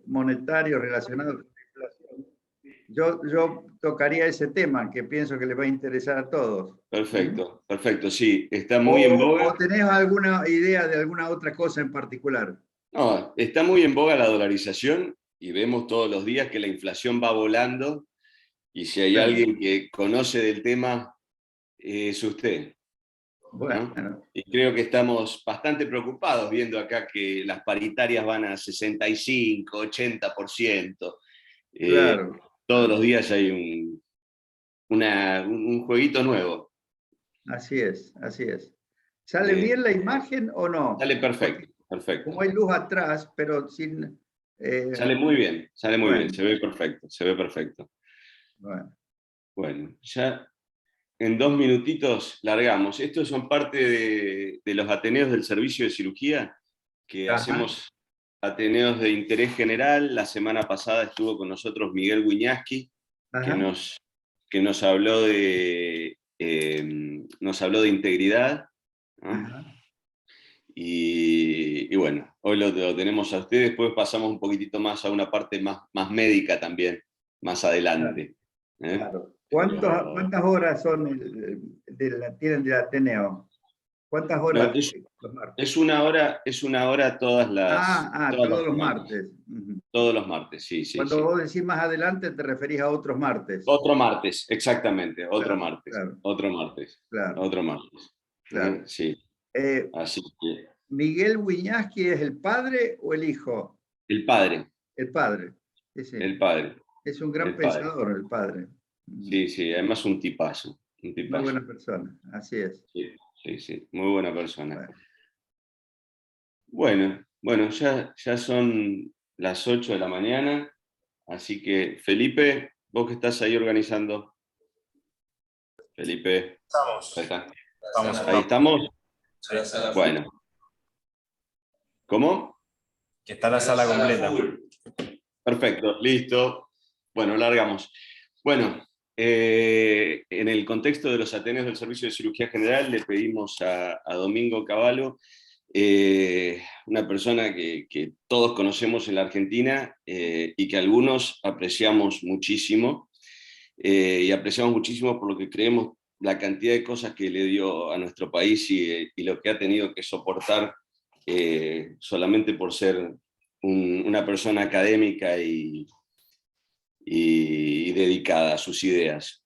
monetarios relacionados con la inflación, yo tocaría ese tema que pienso que le va a interesar a todos. Perfecto, perfecto, sí, está muy en boga. ¿O tenés alguna idea de alguna otra cosa en particular? No, está muy en boga la dolarización y vemos todos los días que la inflación va volando, y si hay alguien que conoce del tema, es usted. Bueno. ¿No? Y creo que estamos bastante preocupados viendo acá que las paritarias van a 65, 80%. Claro. Todos los días hay un jueguito nuevo. Así es, así es. ¿Sale bien la imagen o no? Sale perfecto, Porque perfecto. como hay luz atrás, pero sin... Sale muy bien, bueno. se ve perfecto, se ve perfecto. Bueno, ya en 2 minutitos largamos. Estos son parte de los Ateneos del Servicio de Cirugía, que hacemos Ateneos de interés general. La semana pasada estuvo con nosotros Miguel Wiñaski, que nos habló de integridad, ¿no? Y bueno, hoy lo tenemos a ustedes, después pasamos un poquitito más a una parte más médica también, más adelante. Claro. ¿Cuántas horas son tienen de Ateneo? ¿Cuántas horas? Es una hora todas las todos los semanas. martes. Todos los martes, sí. Cuando vos decís más adelante, te referís a otros martes. Otro martes, exactamente, otro martes. Claro. Otro martes. Claro. Sí. Así que... ¿Miguel Wiñaski es el padre o el hijo? El padre. El padre. Sí. El padre. Es un gran pensador, el padre. Sí, además un tipazo. Muy buena persona, así es. Sí, muy buena persona. Bueno, ya son las 8 de la mañana, así que Felipe, vos que estás ahí organizando. Felipe. Ahí estamos. Bueno. ¿Cómo? Que está la sala completa. Perfecto, listo. Bueno, largamos. Bueno, en el contexto de los Ateneos del Servicio de Cirugía General le pedimos a Domingo Cavallo, una persona que todos conocemos en la Argentina y que algunos apreciamos muchísimo, y apreciamos muchísimo por lo que creemos la cantidad de cosas que le dio a nuestro país y lo que ha tenido que soportar solamente por ser una persona académica y dedicada a sus ideas.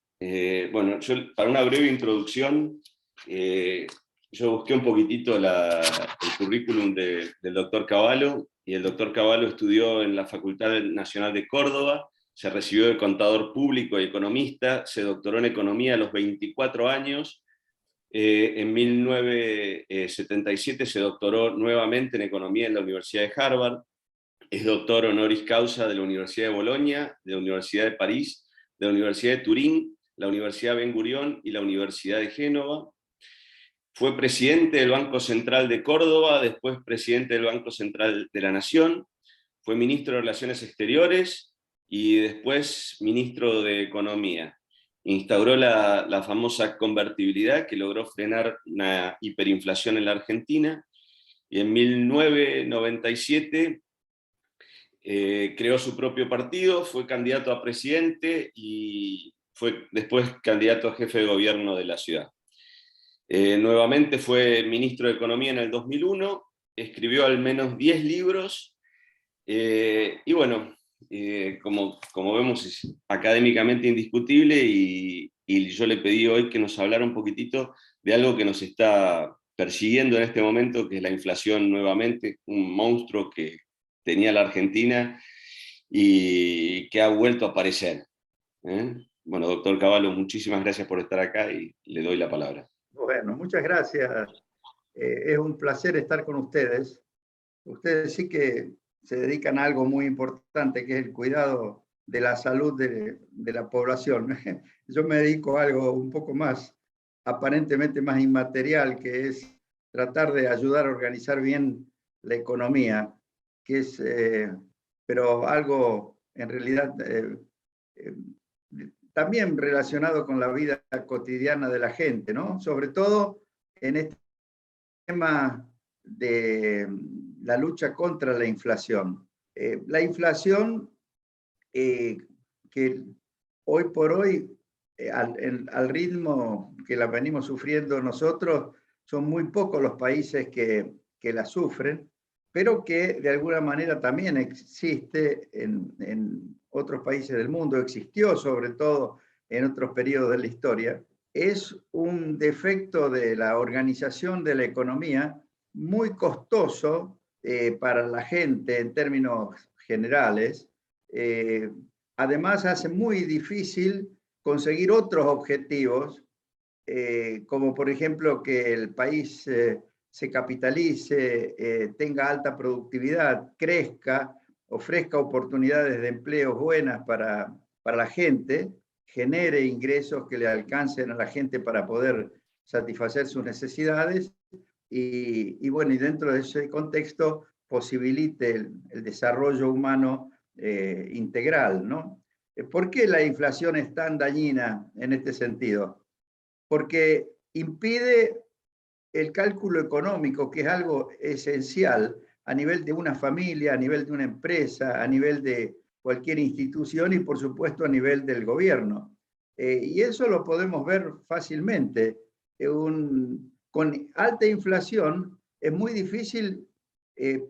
Bueno, para una breve introducción, yo busqué un poquitito el currículum del doctor Cavallo, y el doctor Cavallo estudió en la Facultad Nacional de Córdoba, se recibió de contador público y economista, se doctoró en economía a los 24 años, en 1977 se doctoró nuevamente en economía en la Universidad de Harvard, es doctor honoris causa de la Universidad de Bolonia, de la Universidad de París, de la Universidad de Turín, la Universidad Ben Gurión y la Universidad de Génova. Fue presidente del Banco Central de Córdoba, después presidente del Banco Central de la Nación, fue ministro de Relaciones Exteriores y después ministro de Economía. Instauró la famosa convertibilidad que logró frenar una hiperinflación en la Argentina, y en 1997 creó su propio partido, fue candidato a presidente y fue después candidato a jefe de gobierno de la ciudad. Nuevamente fue ministro de Economía en el 2001, escribió al menos 10 libros, y bueno, como vemos es académicamente indiscutible, y yo le pedí hoy que nos hablara un poquitito de algo que nos está persiguiendo en este momento, que es la inflación nuevamente, un monstruo que tenía la Argentina y que ha vuelto a aparecer. Bueno, doctor Cavallo, muchísimas gracias por estar acá y le doy la palabra. Bueno, muchas gracias. Es un placer estar con ustedes. Ustedes sí que se dedican a algo muy importante, que es el cuidado de la salud de la población. Yo me dedico a algo un poco más, aparentemente más inmaterial, que es tratar de ayudar a organizar bien la economía, que es, pero algo en realidad también relacionado con la vida cotidiana de la gente, ¿no? Sobre todo en este tema de la lucha contra la inflación. La inflación, que hoy por hoy, al ritmo que la venimos sufriendo nosotros, son muy pocos los países que la sufren, pero que de alguna manera también existe en otros países del mundo, existió sobre todo en otros periodos de la historia. Es un defecto de la organización de la economía muy costoso para la gente en términos generales. Además, hace muy difícil conseguir otros objetivos, como por ejemplo que el país se capitalice, tenga alta productividad, crezca, ofrezca oportunidades de empleo buenas para la gente, genere ingresos que le alcancen a la gente para poder satisfacer sus necesidades y bueno, y dentro de ese contexto posibilite el desarrollo humano integral, ¿no? ¿Por qué la inflación es tan dañina en este sentido? Porque impide el cálculo económico, que es algo esencial a nivel de una familia, a nivel de una empresa, a nivel de cualquier institución y por supuesto a nivel del gobierno. Y eso lo podemos ver fácilmente. Con alta inflación es muy difícil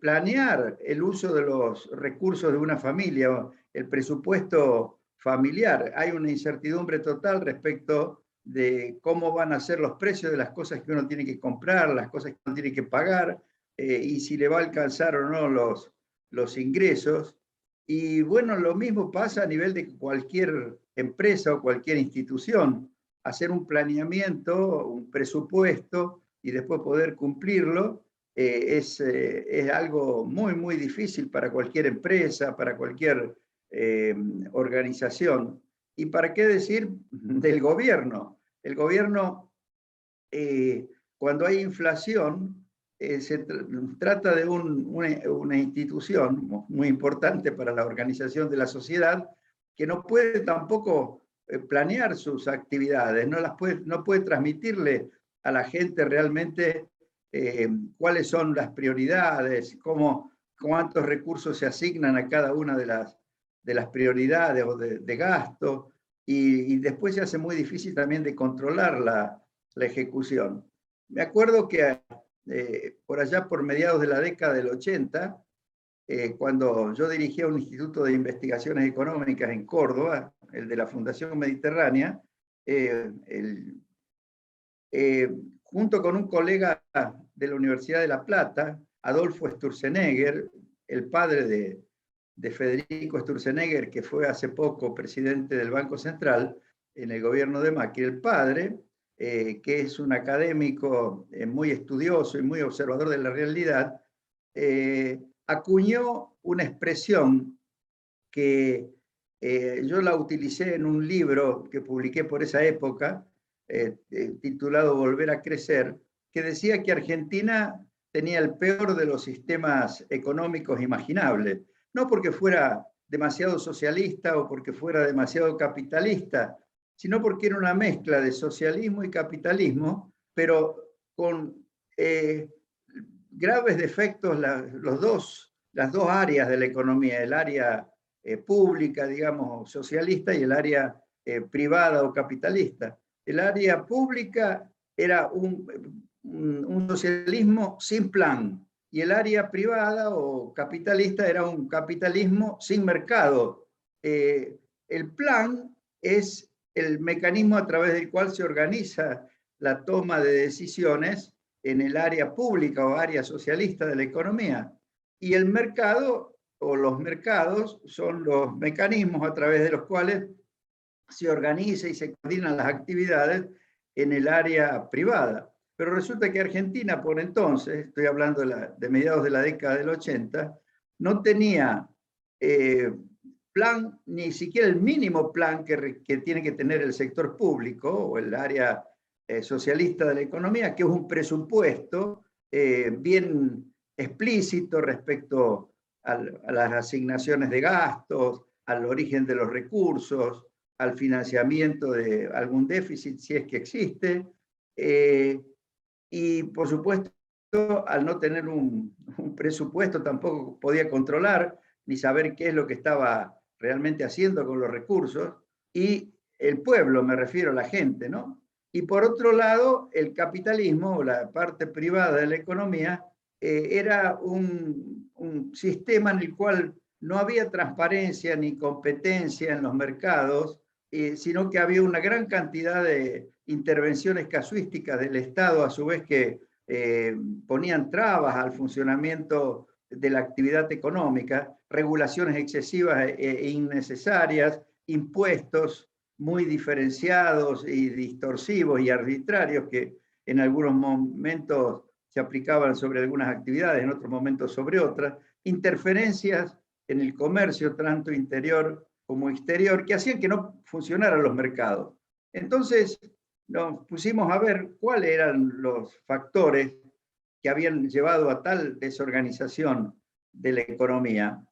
planear el uso de los recursos de una familia, el presupuesto familiar. Hay una incertidumbre total respecto de cómo van a ser los precios de las cosas que uno tiene que comprar, las cosas que uno tiene que pagar, y si le va a alcanzar o no los ingresos. Y bueno, lo mismo pasa a nivel de cualquier empresa o cualquier institución. Hacer un planeamiento, un presupuesto y después poder cumplirlo es algo muy, muy difícil para cualquier empresa, para cualquier organización. ¿Y para qué decir del gobierno? El gobierno, cuando hay inflación, se trata de una institución muy importante para la organización de la sociedad que no puede tampoco planear sus actividades, no puede transmitirle a la gente realmente cuáles son las prioridades, cuántos recursos se asignan a cada una de las prioridades o de gasto, y después se hace muy difícil también de controlar la ejecución. Me acuerdo que por allá por mediados de la década del 80, cuando yo dirigía un instituto de investigaciones económicas en Córdoba, el de la Fundación Mediterránea, junto con un colega de la Universidad de La Plata, Adolfo Sturzenegger, el padre de Federico Sturzenegger, que fue hace poco presidente del Banco Central en el gobierno de Macri, el padre, que es un académico muy estudioso y muy observador de la realidad, acuñó una expresión que yo la utilicé en un libro que publiqué por esa época, titulado Volver a Crecer, que decía que Argentina tenía el peor de los sistemas económicos imaginables, no porque fuera demasiado socialista o porque fuera demasiado capitalista, sino porque era una mezcla de socialismo y capitalismo, pero con graves defectos las dos áreas de la economía, el área pública, digamos, socialista, y el área privada o capitalista. El área pública era un socialismo sin plan, y el área privada o capitalista era un capitalismo sin mercado. El plan es el mecanismo a través del cual se organiza la toma de decisiones en el área pública o área socialista de la economía. Y el mercado o los mercados son los mecanismos a través de los cuales se organiza y se coordinan las actividades en el área privada. Pero resulta que Argentina, por entonces, estoy hablando de mediados de la década del 80, no tenía plan, ni siquiera el mínimo plan que tiene que tener el sector público o el área socialista de la economía, que es un presupuesto bien explícito respecto a las asignaciones de gastos, al origen de los recursos, al financiamiento de algún déficit, si es que existe, y por supuesto, al no tener un presupuesto, tampoco podía controlar ni saber qué es lo que estaba realmente haciendo con los recursos, y el pueblo, me refiero a la gente, ¿no? Y por otro lado, el capitalismo, o la parte privada de la economía, era un sistema en el cual no había transparencia ni competencia en los mercados, sino que había una gran cantidad de intervenciones casuísticas del Estado, a su vez que ponían trabas al funcionamiento de la actividad económica, regulaciones excesivas e innecesarias, impuestos muy diferenciados y distorsivos y arbitrarios que en algunos momentos se aplicaban sobre algunas actividades, en otros momentos sobre otras, interferencias en el comercio, tanto interior como exterior, que hacían que no funcionaran los mercados. Entonces nos pusimos a ver cuáles eran los factores que habían llevado a tal desorganización de la economía.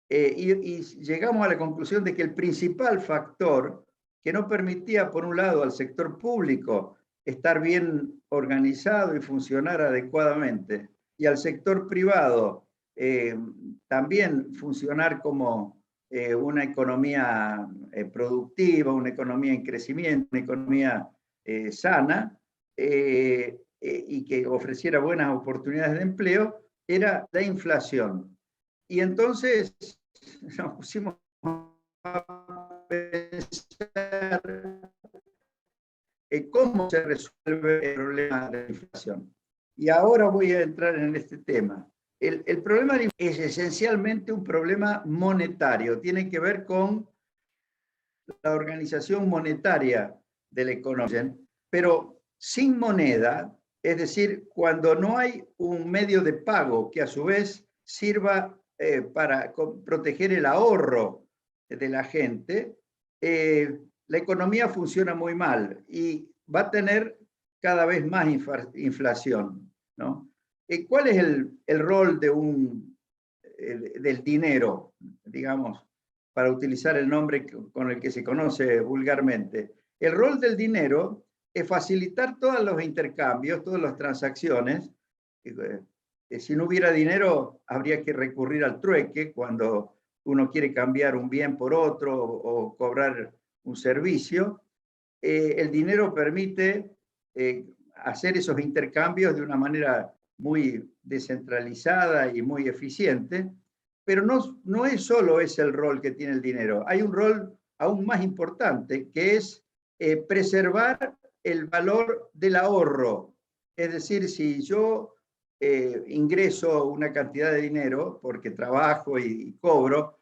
Y llegamos a la conclusión de que el principal factor que no permitía, por un lado, al sector público estar bien organizado y funcionar adecuadamente, y al sector privado también funcionar como una economía productiva, una economía en crecimiento, una economía sana, y que ofreciera buenas oportunidades de empleo, era la inflación. Y entonces nos pusimos a pensar cómo se resuelve el problema de la inflación. Y ahora voy a entrar en este tema. El problema es esencialmente un problema monetario, tiene que ver con la organización monetaria de la economía, pero sin moneda, es decir, cuando no hay un medio de pago que a su vez sirva para proteger el ahorro de la gente, la economía funciona muy mal y va a tener cada vez más inflación, ¿no? ¿Cuál es el rol del dinero, digamos, para utilizar el nombre con el que se conoce vulgarmente? El rol del dinero es facilitar todos los intercambios, todas las transacciones. Si no hubiera dinero, habría que recurrir al trueque cuando uno quiere cambiar un bien por otro o cobrar un servicio. El dinero permite hacer esos intercambios de una manera muy descentralizada y muy eficiente, pero no es solo ese el rol que tiene el dinero. Hay un rol aún más importante, que es preservar el valor del ahorro. Es decir, si yo ingreso una cantidad de dinero porque trabajo y cobro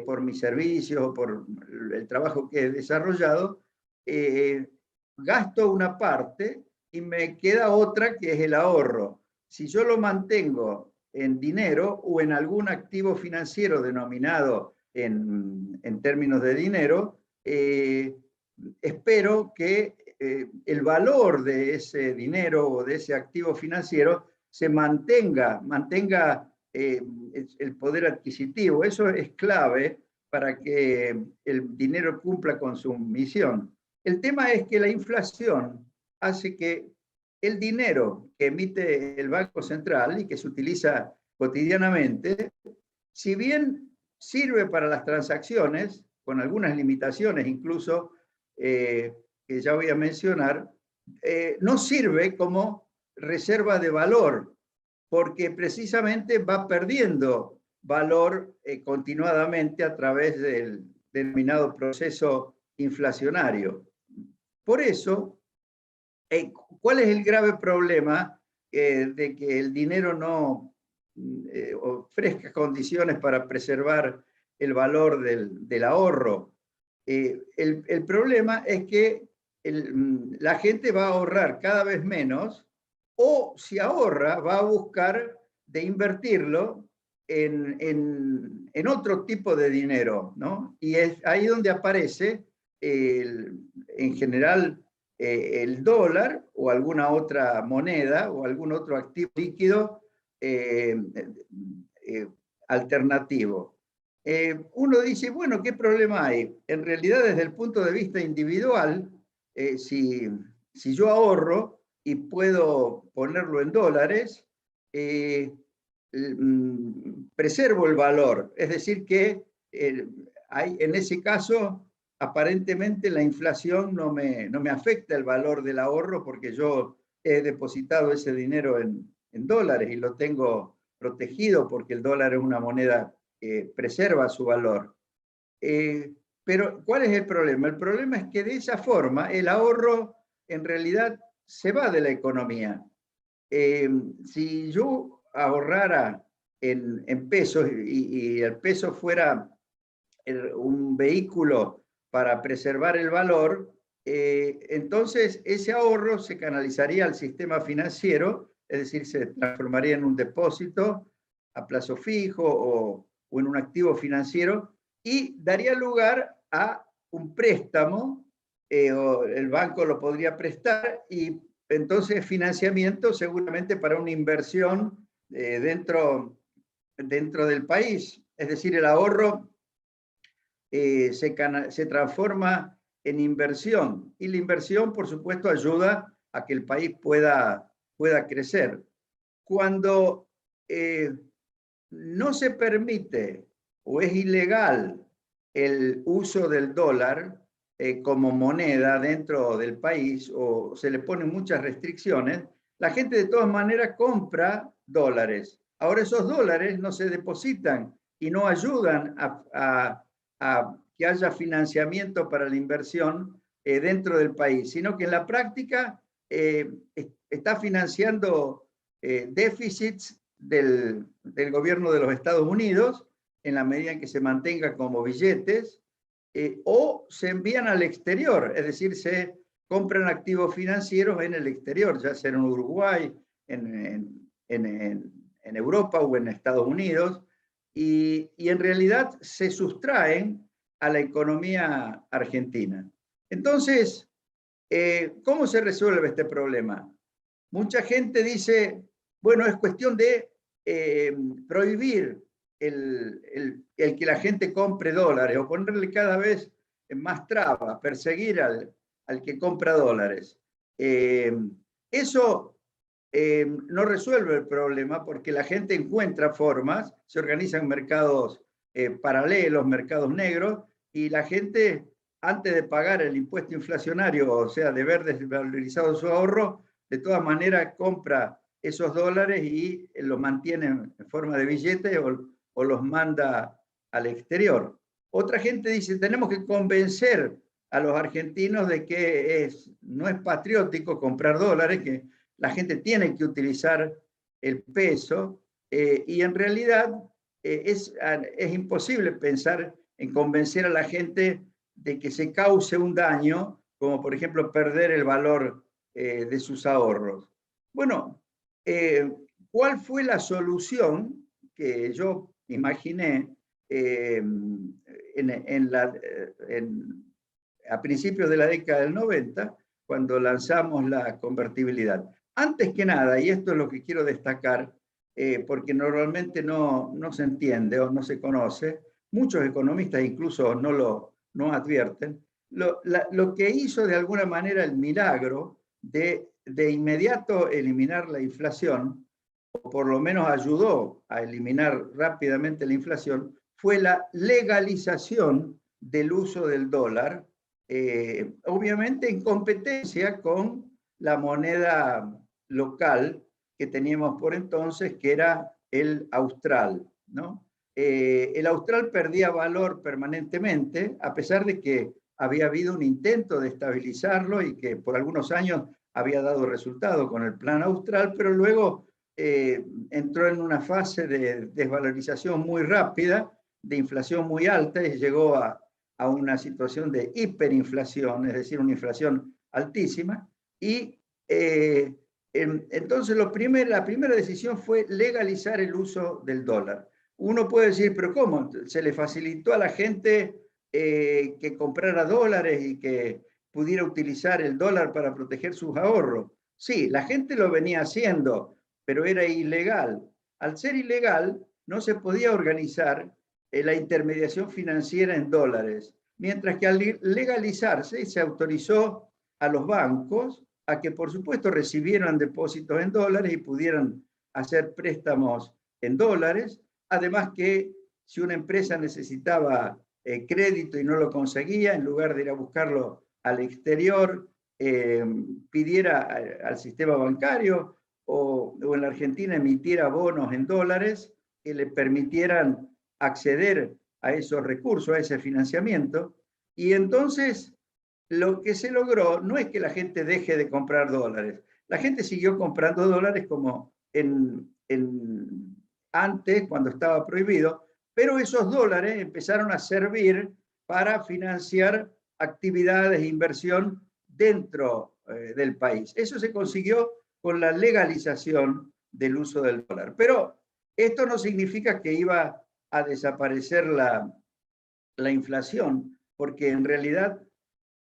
por mis servicios o por el trabajo que he desarrollado, gasto una parte y me queda otra que es el ahorro. Si yo lo mantengo en dinero o en algún activo financiero denominado en términos de dinero, espero que el valor de ese dinero o de ese activo financiero se mantenga el poder adquisitivo. Eso es clave para que el dinero cumpla con su misión. El tema es que la inflación hace que el dinero que emite el Banco Central y que se utiliza cotidianamente, si bien sirve para las transacciones, con algunas limitaciones incluso, que ya voy a mencionar, no sirve como reserva de valor, porque precisamente va perdiendo valor continuadamente a través del denominado proceso inflacionario. Por eso, ¿cuál es el grave problema de que el dinero no ofrezca condiciones para preservar el valor del ahorro? El problema es que la gente va a ahorrar cada vez menos, o si ahorra, va a buscar de invertirlo en otro tipo de dinero, ¿no? Y es ahí donde aparece, en general, el dólar o alguna otra moneda o algún otro activo líquido alternativo. Uno dice, bueno, ¿qué problema hay? En realidad, desde el punto de vista individual, si yo ahorro y puedo ponerlo en dólares, preservo el valor. Es decir, que en ese caso, aparentemente la inflación no me afecta el valor del ahorro porque yo he depositado ese dinero en dólares y lo tengo protegido porque el dólar es una moneda que preserva su valor. Pero, ¿cuál es el problema? El problema es que de esa forma el ahorro en realidad se va de la economía. Si yo ahorrara en pesos y el peso fuera un vehículo para preservar el valor, entonces ese ahorro se canalizaría al sistema financiero, es decir, se transformaría en un depósito a plazo fijo o en un activo financiero y daría lugar a un préstamo, o el banco lo podría prestar y entonces financiamiento seguramente para una inversión dentro del país. Es decir, el ahorro se transforma en inversión y la inversión, por supuesto, ayuda a que el país pueda crecer. Cuando no se permite o es ilegal el uso del dólar como moneda dentro del país o se le ponen muchas restricciones, la gente de todas maneras compra dólares. Ahora esos dólares no se depositan y no ayudan a que haya financiamiento para la inversión dentro del país, sino que en la práctica está financiando déficits del gobierno de los Estados Unidos en la medida en que se mantenga como billetes o se envían al exterior, es decir, se compran activos financieros en el exterior, ya sea en Uruguay, en Europa o en Estados Unidos, y en realidad se sustraen a la economía argentina. Entonces, ¿cómo se resuelve este problema? Mucha gente dice, bueno, es cuestión de prohibir el que la gente compre dólares o ponerle cada vez más trabas, perseguir al que compra dólares. Eso no resuelve el problema porque la gente encuentra formas, se organizan mercados paralelos, mercados negros, y la gente, antes de pagar el impuesto inflacionario, o sea, de ver desvalorizado su ahorro, de todas maneras compra esos dólares y los mantiene en forma de billetes o los manda al exterior. Otra gente dice, tenemos que convencer a los argentinos de que no es patriótico comprar dólares, que la gente tiene que utilizar el peso, y en realidad es imposible pensar en convencer a la gente de que se cause un daño, como por ejemplo perder el valor de sus ahorros. Bueno, ¿cuál fue la solución que yo imaginé a principios de la década del 90, cuando lanzamos la convertibilidad? Antes que nada, y esto es lo que quiero destacar, porque normalmente no se entiende o no se conoce, muchos economistas incluso no advierten, lo que hizo de alguna manera el milagro de inmediato eliminar la inflación, o por lo menos ayudó a eliminar rápidamente la inflación, fue la legalización del uso del dólar, obviamente en competencia con la moneda local que teníamos por entonces, que era el austral, ¿no? El austral perdía valor permanentemente, a pesar de que había habido un intento de estabilizarlo y que por algunos años había dado resultado con el plan austral, pero luego entró en una fase de desvalorización muy rápida, de inflación muy alta, y llegó a una situación de hiperinflación, es decir, una inflación altísima, y entonces la primera decisión fue legalizar el uso del dólar. Uno puede decir, pero ¿cómo? ¿Se le facilitó a la gente que comprara dólares y que pudiera utilizar el dólar para proteger sus ahorros? Sí, la gente lo venía haciendo, pero era ilegal. Al ser ilegal, no se podía organizar la intermediación financiera en dólares, mientras que al legalizarse se autorizó a los bancos a que, por supuesto, recibieran depósitos en dólares y pudieran hacer préstamos en dólares, además que si una empresa necesitaba crédito y no lo conseguía, en lugar de ir a buscarlo al exterior, pidiera al sistema bancario o en la Argentina emitiera bonos en dólares que le permitieran acceder a esos recursos, a ese financiamiento. Y entonces lo que se logró no es que la gente deje de comprar dólares. La gente siguió comprando dólares como antes, cuando estaba prohibido, pero esos dólares empezaron a servir para financiar actividades e inversión dentro del país. Eso se consiguió con la legalización del uso del dólar. Pero esto no significa que iba a desaparecer la inflación, porque en realidad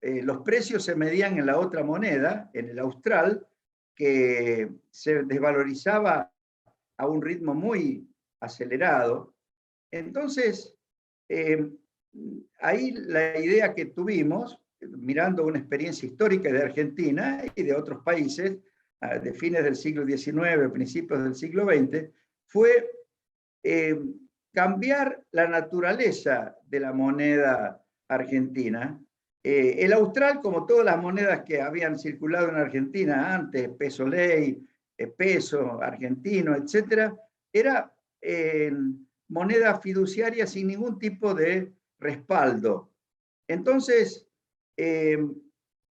los precios se medían en la otra moneda, en el austral, que se desvalorizaba a un ritmo muy acelerado. Entonces, ahí la idea que tuvimos, mirando una experiencia histórica de Argentina y de otros países, de fines del siglo XIX, principios del siglo XX, fue cambiar la naturaleza de la moneda argentina. El austral, como todas las monedas que habían circulado en Argentina antes, peso ley, peso argentino, etcétera, era moneda fiduciaria sin ningún tipo de respaldo. Entonces,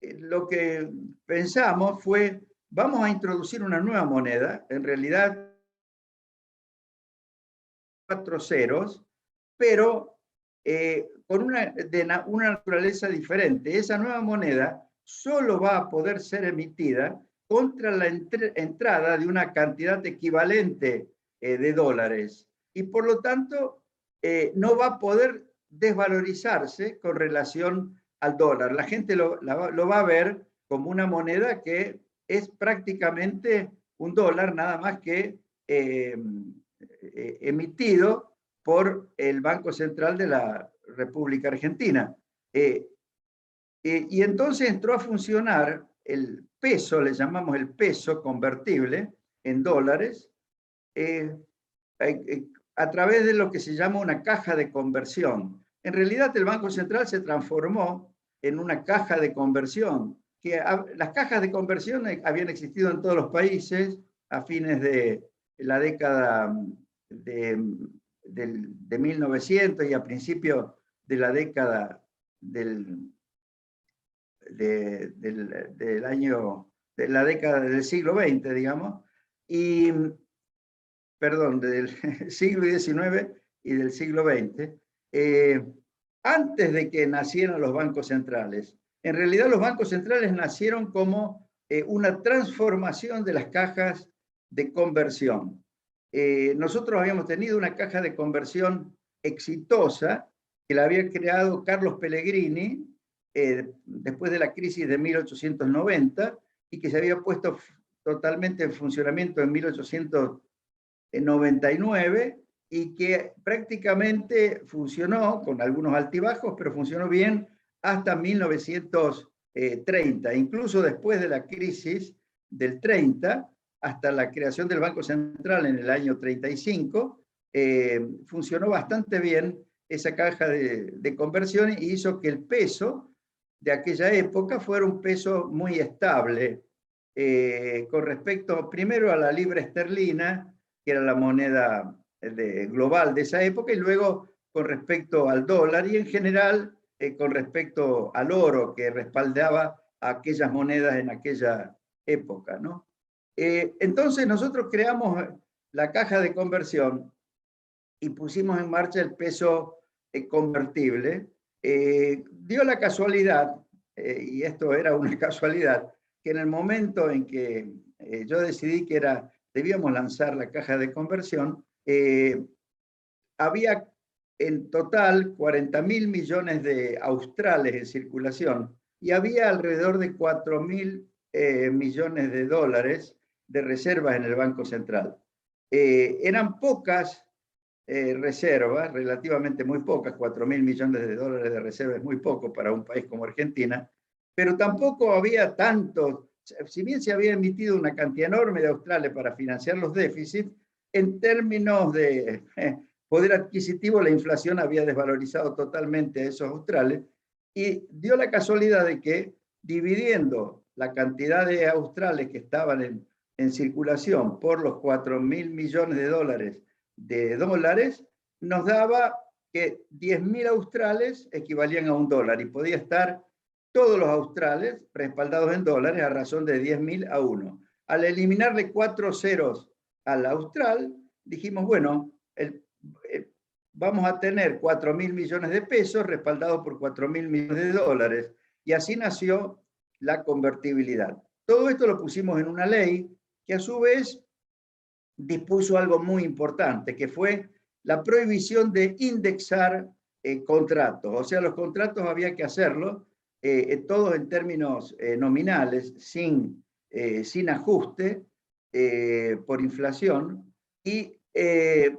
lo que pensamos fue, vamos a introducir una nueva moneda, en realidad 4 ceros, pero con una naturaleza diferente. Esa nueva moneda solo va a poder ser emitida contra la entrada de una cantidad equivalente de dólares. Y por lo tanto, no va a poder desvalorizarse con relación al dólar. La gente lo va a ver como una moneda que es prácticamente un dólar, nada más que emitido por el Banco Central de la República Argentina. Y entonces entró a funcionar el peso, le llamamos el peso convertible en dólares, a través de lo que se llama una caja de conversión. En realidad el Banco Central se transformó en una caja de conversión, que las cajas de conversión habían existido en todos los países a fines de la década de 1900 y a principios de la década del año, de la década del siglo XX, digamos, y, perdón, del siglo XIX y del siglo XX, antes de que nacieran los bancos centrales. En realidad los bancos centrales nacieron como una transformación de las cajas de conversión. Nosotros habíamos tenido una caja de conversión exitosa que la había creado Carlos Pellegrini después de la crisis de 1890 y que se había puesto totalmente en funcionamiento en 1899 y que prácticamente funcionó con algunos altibajos, pero funcionó bien hasta 1930, incluso después de la crisis del 30, hasta la creación del Banco Central en el año 35, funcionó bastante bien esa caja de conversión y hizo que el peso de aquella época fuera un peso muy estable con respecto primero a la libra esterlina, que era la moneda global de esa época, y luego con respecto al dólar y en general con respecto al oro que respaldaba a aquellas monedas en aquella época, ¿no? Entonces nosotros creamos la caja de conversión y pusimos en marcha el peso convertible. Dio la casualidad, y esto era una casualidad, que en el momento en que yo decidí que debíamos lanzar la caja de conversión, había en total 40.000 millones de australes en circulación y había alrededor de 4.000 millones de dólares de reservas en el Banco Central. Eran pocas reservas, relativamente muy pocas, 4.000 millones de dólares de reservas es muy poco para un país como Argentina, pero tampoco había tanto, si bien se había emitido una cantidad enorme de australes para financiar los déficits, en términos de poder adquisitivo, la inflación había desvalorizado totalmente a esos australes, y dio la casualidad de que dividiendo la cantidad de australes que estaban en circulación por los 4.000 millones de dólares, nos daba que 10.000 australes equivalían a $1 y podía estar todos los australes respaldados en dólares a razón de 10.000 a 1. Al eliminarle 4 ceros al austral, dijimos, bueno, vamos a tener 4.000 millones de pesos respaldados por 4.000 millones de dólares. Y así nació la convertibilidad. Todo esto lo pusimos en una ley que a su vez dispuso algo muy importante, que fue la prohibición de indexar contratos. O sea, los contratos había que hacerlo todos en términos nominales, sin ajuste por inflación. Y,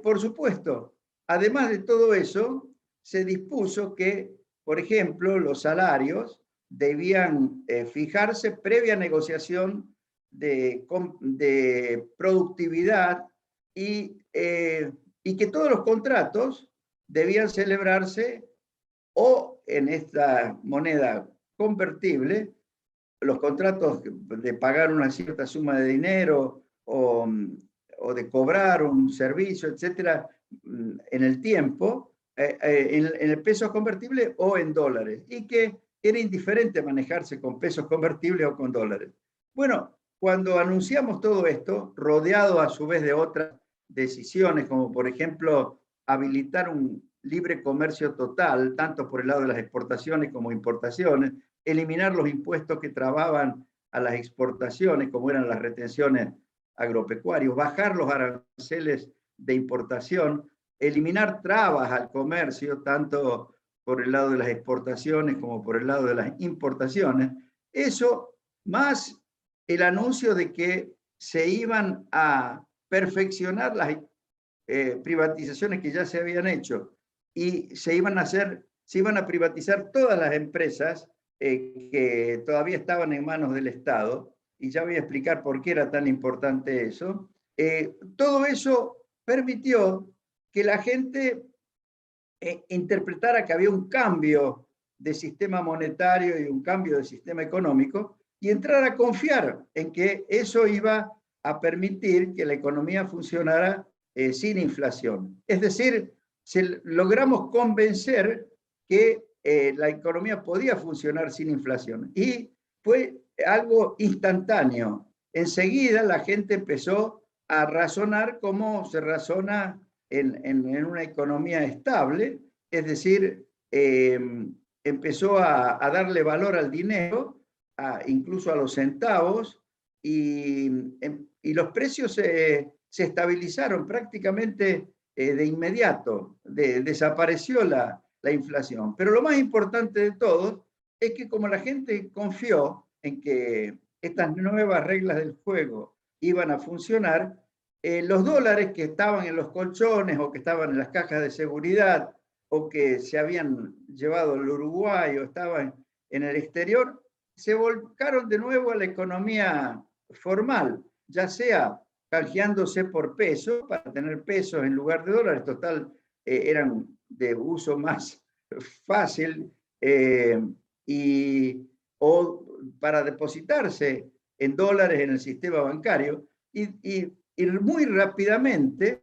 por supuesto, además de todo eso, se dispuso que, por ejemplo, los salarios debían fijarse previa negociación de productividad y que todos los contratos debían celebrarse o en esta moneda convertible, los contratos de pagar una cierta suma de dinero o de cobrar un servicio, etcétera, en el tiempo, en el peso convertible o en dólares, y que era indiferente manejarse con pesos convertibles o con dólares. Bueno, cuando anunciamos todo esto, rodeado a su vez de otras decisiones, como por ejemplo habilitar un libre comercio total, tanto por el lado de las exportaciones como importaciones, eliminar los impuestos que trababan a las exportaciones, como eran las retenciones agropecuarias, bajar los aranceles de importación, eliminar trabas al comercio, tanto por el lado de las exportaciones como por el lado de las importaciones. Eso, más el anuncio de que se iban a perfeccionar las privatizaciones que ya se habían hecho y se iban a privatizar todas las empresas que todavía estaban en manos del Estado, y ya voy a explicar por qué era tan importante eso. Todo eso permitió que la gente interpretara que había un cambio de sistema monetario y un cambio de sistema económico, y entrar a confiar en que eso iba a permitir que la economía funcionara sin inflación. Es decir, logramos convencer que la economía podía funcionar sin inflación. Y fue algo instantáneo. Enseguida la gente empezó a razonar como se razona en una economía estable, es decir, empezó a darle valor al dinero, incluso a los centavos, y los precios se estabilizaron prácticamente de inmediato, desapareció la inflación. Pero lo más importante de todo es que como la gente confió en que estas nuevas reglas del juego iban a funcionar, los dólares que estaban en los colchones o que estaban en las cajas de seguridad o que se habían llevado al Uruguay o estaban en el exterior, se volcaron de nuevo a la economía formal, ya sea canjeándose por peso, para tener pesos en lugar de dólares, total, eran de uso más fácil, o para depositarse en dólares en el sistema bancario, y muy rápidamente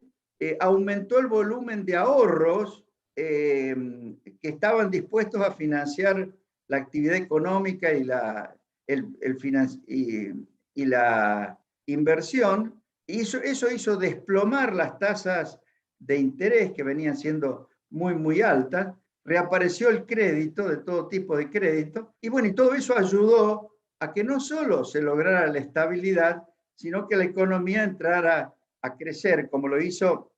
aumentó el volumen de ahorros que estaban dispuestos a financiar la actividad económica y la inversión. Y eso hizo desplomar las tasas de interés, que venían siendo muy altas. Reapareció el crédito, de todo tipo de crédito, y bueno, y todo eso ayudó a que no solo se lograra la estabilidad, sino que la economía entrara a crecer, como lo hizo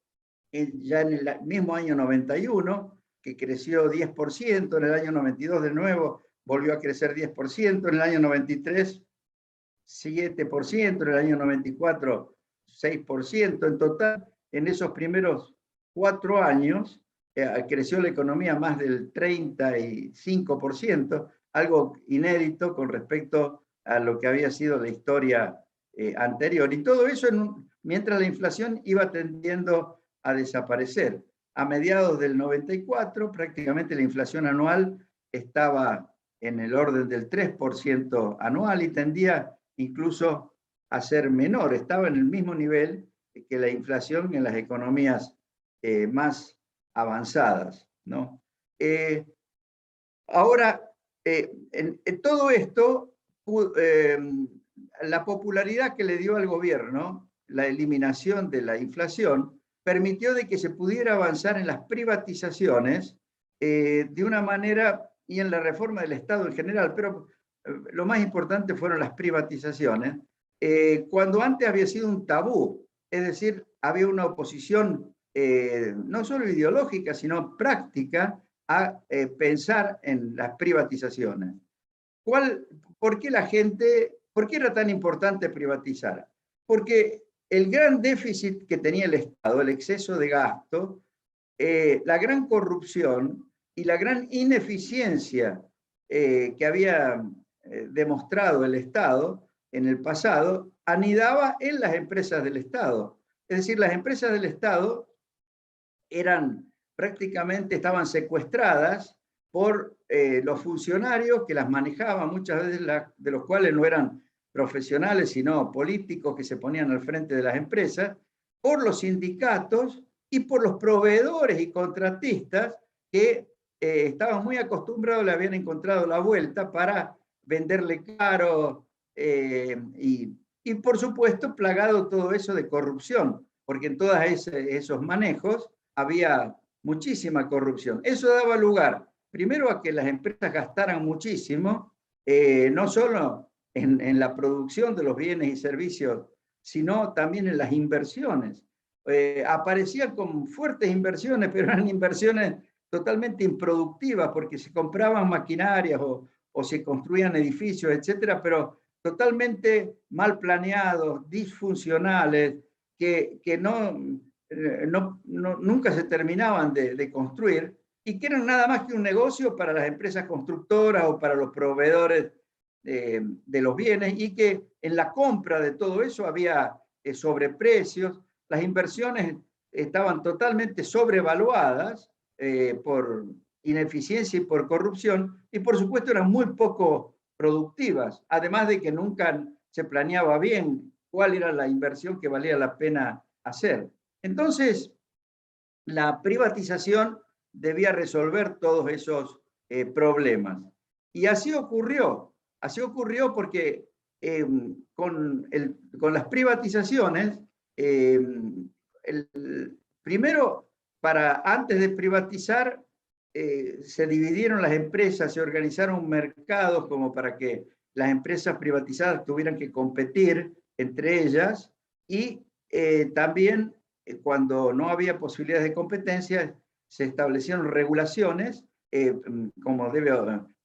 ya en el mismo año 91, que creció 10%, en el año 92 de nuevo volvió a crecer 10%, en el año 93 7%, en el año 94 6%, en total en esos primeros 4 años creció la economía más del 35%, algo inédito con respecto a lo que había sido la historia anterior. Y todo eso mientras la inflación iba tendiendo a desaparecer. a mediados del 94, prácticamente la inflación anual estaba en el orden del 3% anual y tendía incluso a ser menor, estaba en el mismo nivel que la inflación en las economías más avanzadas, ¿no? Ahora, en todo esto, la popularidad que le dio al gobierno, la eliminación de la inflación, permitió de que se pudiera avanzar en las privatizaciones de una manera, y en la reforma del Estado en general, pero lo más importante fueron las privatizaciones, cuando antes había sido un tabú, es decir, había una oposición no solo ideológica, sino práctica a pensar en las privatizaciones. ¿Por qué por qué era tan importante privatizar? Porque el gran déficit que tenía el Estado, el exceso de gasto, la gran corrupción y la gran ineficiencia que había demostrado el Estado en el pasado, anidaba en las empresas del Estado. Es decir, las empresas del Estado prácticamente estaban secuestradas por los funcionarios que las manejaban, muchas veces de los cuales no eran profesionales, sino políticos que se ponían al frente de las empresas, por los sindicatos y por los proveedores y contratistas que estaban muy acostumbrados, le habían encontrado la vuelta para venderle caro y por supuesto plagado todo eso de corrupción, porque en todos esos manejos había muchísima corrupción. Eso daba lugar, primero, a que las empresas gastaran muchísimo, no solo en la producción de los bienes y servicios, sino también en las inversiones. Aparecían con fuertes inversiones, pero eran inversiones totalmente improductivas, porque se compraban maquinarias o se construían edificios, etcétera, pero totalmente mal planeados, disfuncionales, que nunca se terminaban de construir y que eran nada más que un negocio para las empresas constructoras o para los proveedores de los bienes, y que en la compra de todo eso había sobreprecios, las inversiones estaban totalmente sobrevaluadas por ineficiencia y por corrupción, y por supuesto eran muy poco productivas, además de que nunca se planeaba bien cuál era la inversión que valía la pena hacer. Entonces, la privatización debía resolver todos esos problemas. Y así ocurrió porque con las privatizaciones, primero, antes de privatizar, se dividieron las empresas, se organizaron mercados como para que las empresas privatizadas tuvieran que competir entre ellas, y también cuando no había posibilidades de competencia, se establecieron regulaciones,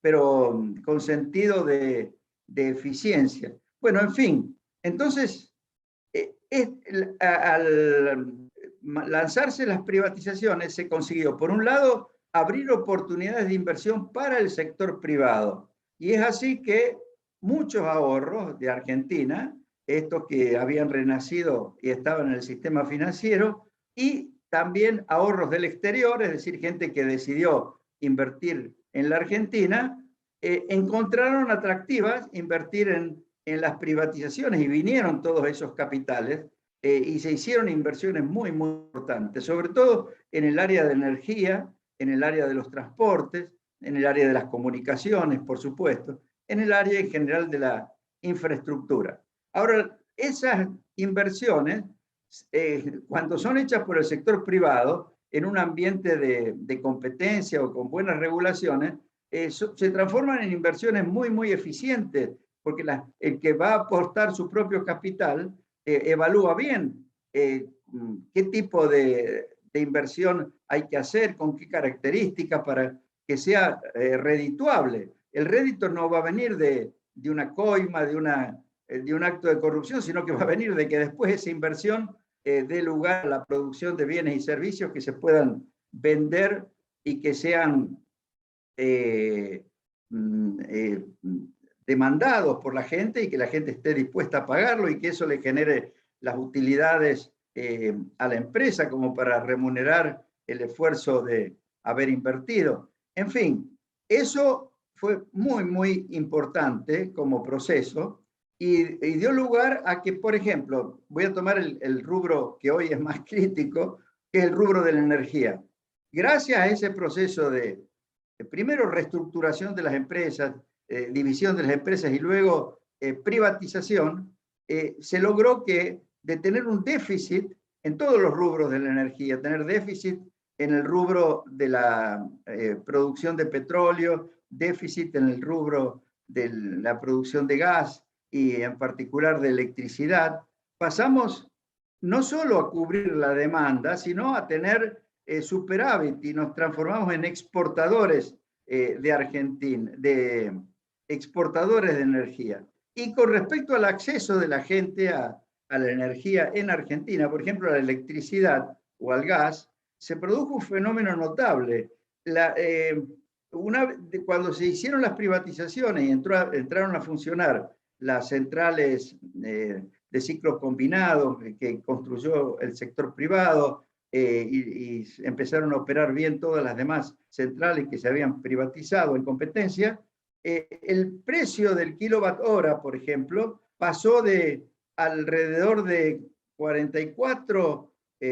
pero con sentido de eficiencia. Bueno, en fin, entonces, al lanzarse las privatizaciones, se consiguió, por un lado, abrir oportunidades de inversión para el sector privado. Y es así que muchos ahorros de Argentina, estos que habían renacido y estaban en el sistema financiero, y también ahorros del exterior, es decir, gente que decidió invertir en la Argentina, encontraron atractivas invertir en las privatizaciones, y vinieron todos esos capitales y se hicieron inversiones muy importantes, sobre todo en el área de energía, en el área de los transportes, en el área de las comunicaciones, por supuesto, en el área en general de la infraestructura. Ahora, esas inversiones, cuando son hechas por el sector privado, en un ambiente de competencia o con buenas regulaciones, se transforman en inversiones muy eficientes, porque el que va a aportar su propio capital evalúa bien qué tipo de inversión hay que hacer, con qué características para que sea redituable. El rédito no va a venir de una coima, de un acto de corrupción, sino que va a venir de que después esa inversión dé lugar a la producción de bienes y servicios que se puedan vender y que sean demandados por la gente, y que la gente esté dispuesta a pagarlo, y que eso le genere las utilidades a la empresa como para remunerar el esfuerzo de haber invertido. En fin, eso fue muy, muy importante como proceso y dio lugar a que, por ejemplo, voy a tomar el rubro que hoy es más crítico, que es el rubro de la energía. Gracias a ese proceso de primero reestructuración de las empresas, división de las empresas y luego privatización, se logró que de tener un déficit en todos los rubros de la energía, tener déficit en el rubro de la producción de petróleo, déficit en el rubro de la producción de gas y en particular de electricidad, pasamos no solo a cubrir la demanda, sino a tener superávit y nos transformamos en exportadores de Argentina, de exportadores de energía. Y con respecto al acceso de la gente a la energía en Argentina, por ejemplo, a la electricidad o al gas, se produjo un fenómeno notable. Cuando se hicieron las privatizaciones y entraron a funcionar las centrales de ciclo combinado que construyó el sector privado, y empezaron a operar bien todas las demás centrales que se habían privatizado en competencia, el precio del kilowatt hora, por ejemplo, pasó de alrededor de 44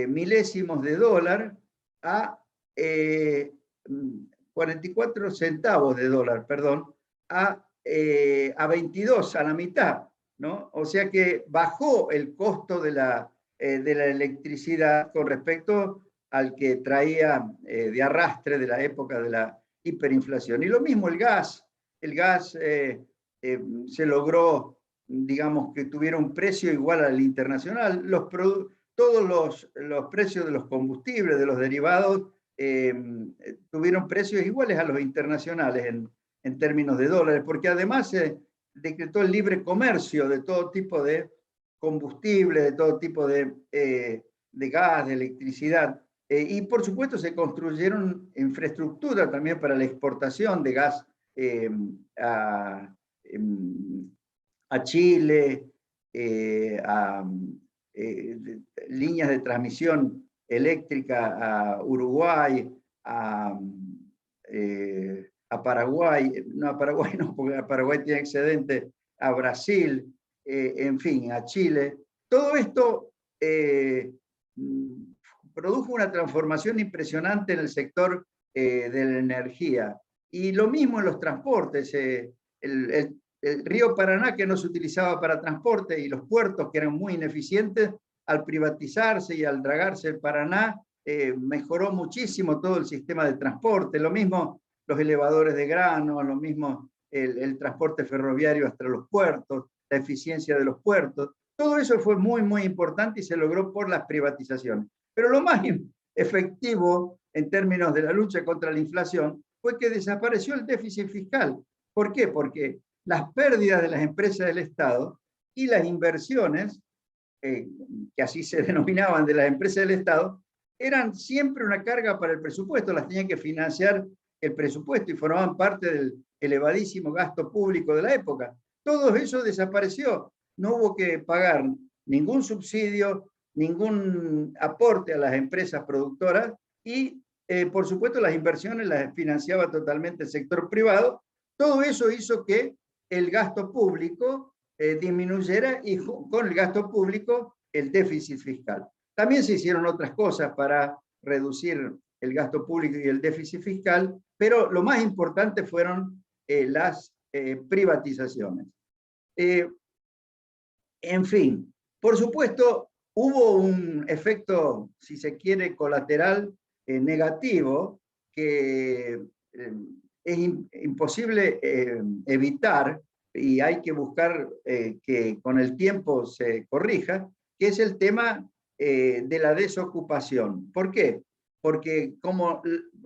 milésimos de dólar a 44 centavos de dólar, perdón, a 22, a la mitad, ¿no? O sea que bajó el costo de la electricidad con respecto al que traía de arrastre de la época de la hiperinflación. Y lo mismo el gas se logró, digamos, que tuviera un precio igual al internacional. Todos los precios de los combustibles, de los derivados, tuvieron precios iguales a los internacionales en términos de dólares, porque además se decretó el libre comercio de todo tipo de combustible, de todo tipo de gas, de electricidad. Y por supuesto se construyeron infraestructura también para la exportación de gas a Chile, líneas de transmisión eléctrica a Uruguay, a Paraguay, no a Paraguay no, porque a Paraguay tiene excedente, a Brasil, en fin, a Chile. Todo esto produjo una transformación impresionante en el sector de la energía. Y lo mismo en los transportes. El río Paraná, que no se utilizaba para transporte, y los puertos, que eran muy ineficientes, al privatizarse y al dragarse el Paraná, mejoró muchísimo todo el sistema de transporte. Lo mismo los elevadores de grano, lo mismo el transporte ferroviario hasta los puertos, la eficiencia de los puertos. Todo eso fue muy, muy importante y se logró por las privatizaciones. Pero lo más efectivo en términos de la lucha contra la inflación fue que desapareció el déficit fiscal. ¿Por qué? Porque las pérdidas de las empresas del Estado y las inversiones, que así se denominaban de las empresas del Estado, eran siempre una carga para el presupuesto, las tenían que financiar el presupuesto y formaban parte del elevadísimo gasto público de la época. Todo eso desapareció. No hubo que pagar ningún subsidio, ningún aporte a las empresas productoras y, por supuesto, las inversiones las financiaba totalmente el sector privado. Todo eso hizo que el gasto público disminuyera y con el gasto público el déficit fiscal. También se hicieron otras cosas para reducir el gasto público y el déficit fiscal, pero lo más importante fueron las privatizaciones. En fin, por supuesto, hubo un efecto, si se quiere, colateral negativo que es imposible evitar y hay que buscar que con el tiempo se corrija, que es el tema de la desocupación. ¿Por qué? Porque como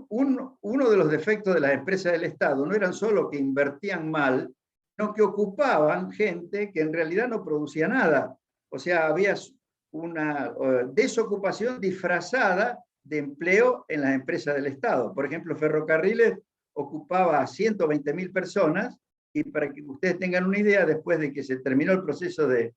uno de los defectos de las empresas del Estado no eran solo que invertían mal, sino que ocupaban gente que en realidad no producía nada. O sea, había una desocupación disfrazada de empleo en las empresas del Estado. Por ejemplo, Ferrocarriles ocupaba a 120.000 personas y para que ustedes tengan una idea, después de que se terminó el proceso de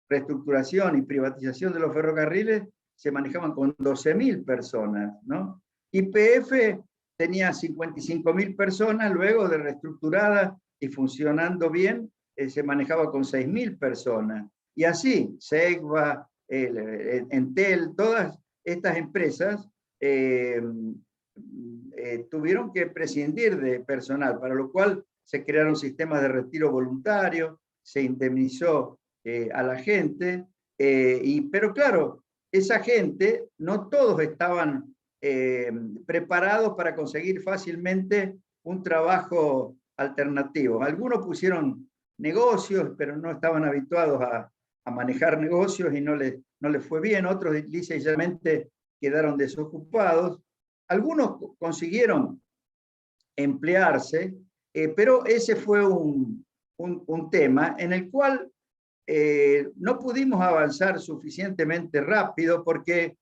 reestructuración y privatización de los ferrocarriles, se manejaban con 12.000 personas, ¿no? YPF tenía 55.000 personas, luego de reestructurada y funcionando bien, se manejaba con 6.000 personas. Y así, Segva, Entel, todas estas empresas tuvieron que prescindir de personal, para lo cual se crearon sistemas de retiro voluntario, se indemnizó a la gente, pero claro, esa gente, no todos estaban preparados para conseguir fácilmente un trabajo alternativo. Algunos pusieron negocios, pero no estaban habituados a manejar negocios y no les fue bien. Otros lisa y llanamente quedaron desocupados. Algunos consiguieron emplearse, pero ese fue un tema en el cual no pudimos avanzar suficientemente rápido porque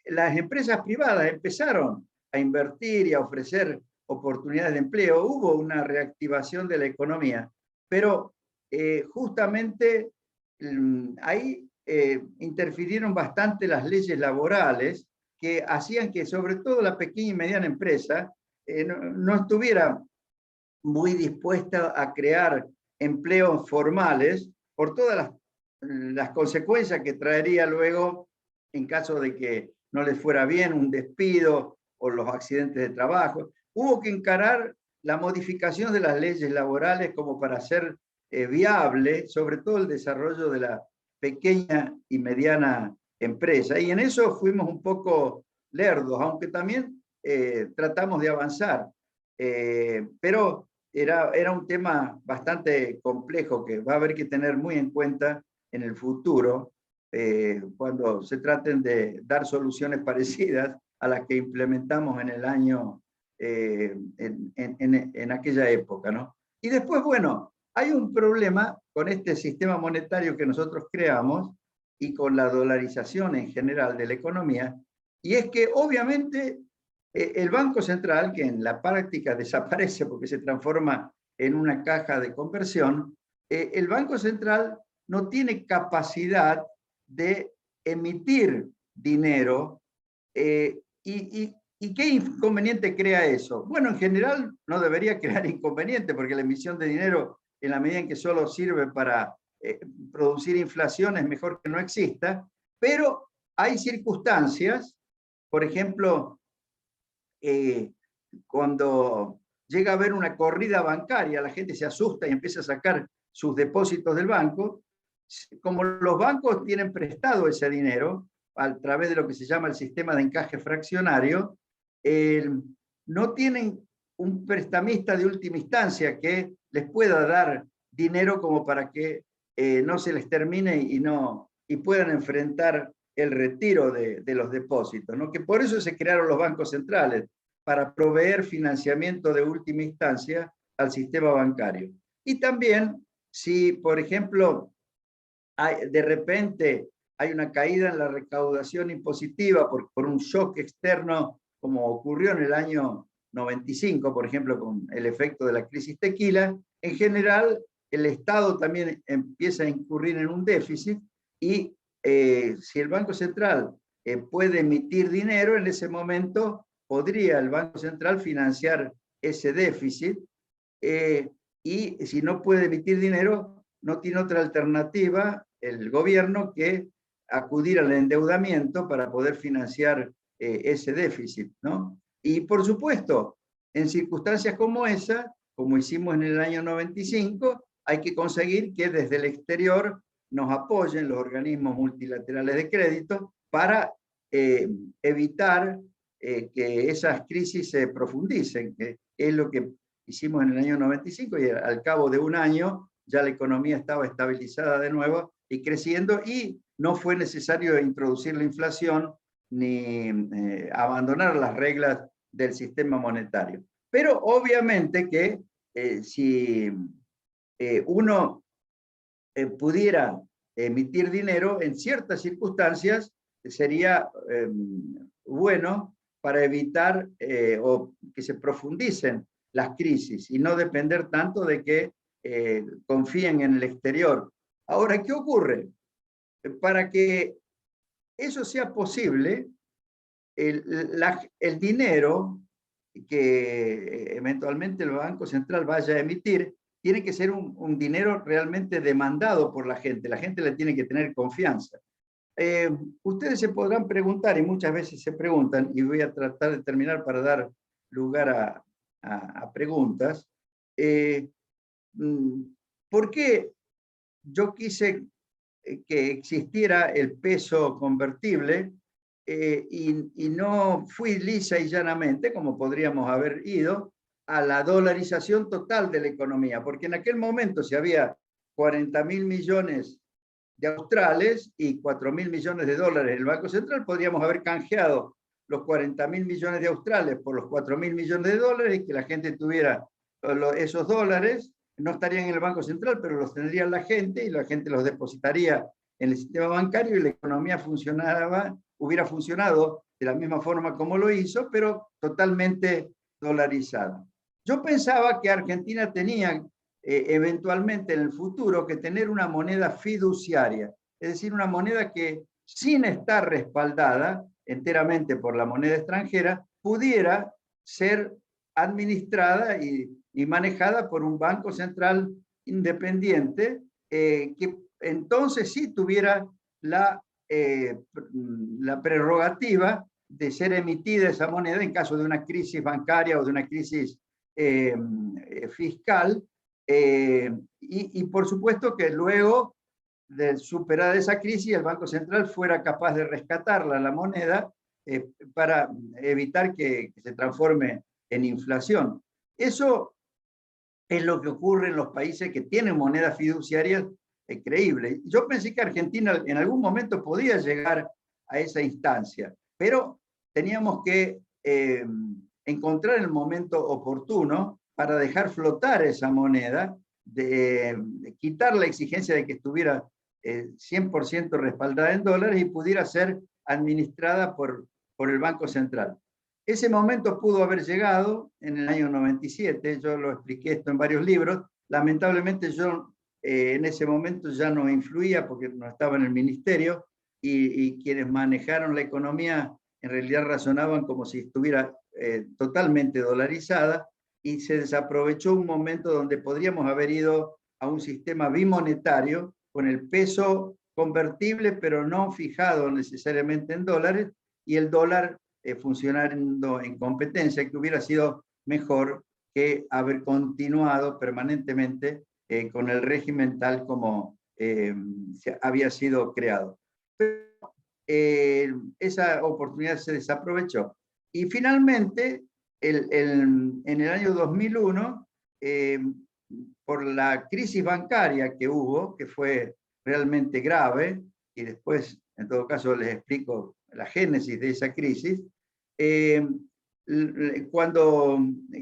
las empresas privadas empezaron a invertir y a ofrecer oportunidades de empleo. Hubo una reactivación de la economía, pero justamente ahí interfirieron bastante las leyes laborales que hacían que sobre todo la pequeña y mediana empresa no estuviera muy dispuesta a crear empleos formales por todas las consecuencias que traería luego en caso de que no les fuera bien un despido o los accidentes de trabajo. Hubo que encarar la modificación de las leyes laborales como para hacer viable, sobre todo el desarrollo de la pequeña y mediana empresa. Y en eso fuimos un poco lerdos, aunque también tratamos de avanzar. Pero era un tema bastante complejo que va a haber que tener muy en cuenta en el futuro, cuando se traten de dar soluciones parecidas a las que implementamos en el año, en aquella época, ¿no? Y después, bueno, hay un problema con este sistema monetario que nosotros creamos y con la dolarización en general de la economía, y es que obviamente el Banco Central, que en la práctica desaparece porque se transforma en una caja de conversión, el Banco Central no tiene capacidad de emitir dinero. ¿Y qué inconveniente crea eso? Bueno, en general no debería crear inconveniente, porque la emisión de dinero, en la medida en que solo sirve para producir inflación, es mejor que no exista, pero hay circunstancias, por ejemplo, cuando llega a haber una corrida bancaria, la gente se asusta y empieza a sacar sus depósitos del banco. Como los bancos tienen prestado ese dinero a través de lo que se llama el sistema de encaje fraccionario, no tienen un prestamista de última instancia que les pueda dar dinero como para que no se les termine y puedan enfrentar el retiro de los depósitos, ¿no? Que por eso se crearon los bancos centrales, para proveer financiamiento de última instancia al sistema bancario. Y también, si por ejemplo, de repente hay una caída en la recaudación impositiva por un shock externo, como ocurrió en el año 95, por ejemplo, con el efecto de la crisis tequila, en general el Estado también empieza a incurrir en un déficit y si el Banco Central puede emitir dinero, en ese momento podría el Banco Central financiar ese déficit, y si no puede emitir dinero, no tiene otra alternativa el gobierno que acudir al endeudamiento para poder financiar ese déficit, ¿no? Y por supuesto, en circunstancias como esa, como hicimos en el año 95, hay que conseguir que desde el exterior nos apoyen los organismos multilaterales de crédito para evitar que esas crisis se profundicen, que es lo que hicimos en el año 95, y al cabo de un año ya la economía estaba estabilizada de nuevo y creciendo, y no fue necesario introducir la inflación ni abandonar las reglas del sistema monetario. Pero obviamente que si uno pudiera emitir dinero, en ciertas circunstancias sería bueno para evitar o que se profundicen las crisis y no depender tanto de que confíen en el exterior. Ahora, ¿qué ocurre? Para que eso sea posible, el dinero que eventualmente el Banco Central vaya a emitir tiene que ser un dinero realmente demandado por la gente le tiene que tener confianza. Ustedes se podrán preguntar, y muchas veces se preguntan, y voy a tratar de terminar para dar lugar a preguntas, ¿por qué yo quise que existiera el peso convertible y no fui lisa y llanamente, como podríamos haber ido, a la dolarización total de la economía? Porque en aquel momento, si había 40.000 millones de australes y 4.000 millones de dólares en el Banco Central, podríamos haber canjeado los 40.000 millones de australes por los 4.000 millones de dólares y que la gente tuviera esos dólares. No estarían en el Banco Central, pero los tendría la gente y la gente los depositaría en el sistema bancario y la economía hubiera funcionado de la misma forma como lo hizo, pero totalmente dolarizada. Yo pensaba que Argentina tenía eventualmente en el futuro que tener una moneda fiduciaria, es decir, una moneda que sin estar respaldada enteramente por la moneda extranjera, pudiera ser administrada y manejada por un banco central independiente que entonces sí tuviera la prerrogativa de ser emitida esa moneda en caso de una crisis bancaria o de una crisis fiscal, y por supuesto que luego de superar esa crisis el Banco Central fuera capaz de rescatarla, la moneda, para evitar que se transforme en inflación. Eso es lo que ocurre en los países que tienen monedas fiduciarias creíbles. Yo pensé que Argentina en algún momento podía llegar a esa instancia, pero teníamos que encontrar el momento oportuno para dejar flotar esa moneda, de quitar la exigencia de que estuviera 100% respaldada en dólares y pudiera ser administrada por el Banco Central. Ese momento pudo haber llegado en el año 97, yo lo expliqué esto en varios libros. Lamentablemente yo en ese momento ya no influía porque no estaba en el ministerio y quienes manejaron la economía en realidad razonaban como si estuviera totalmente dolarizada, y se desaprovechó un momento donde podríamos haber ido a un sistema bimonetario con el peso convertible pero no fijado necesariamente en dólares y el dólar funcionando en competencia, que hubiera sido mejor que haber continuado permanentemente con el régimen tal como había sido creado. Pero esa oportunidad se desaprovechó. Y finalmente, en el año 2001, por la crisis bancaria que hubo, que fue realmente grave, y después, en todo caso, les explico la génesis de esa crisis, cuando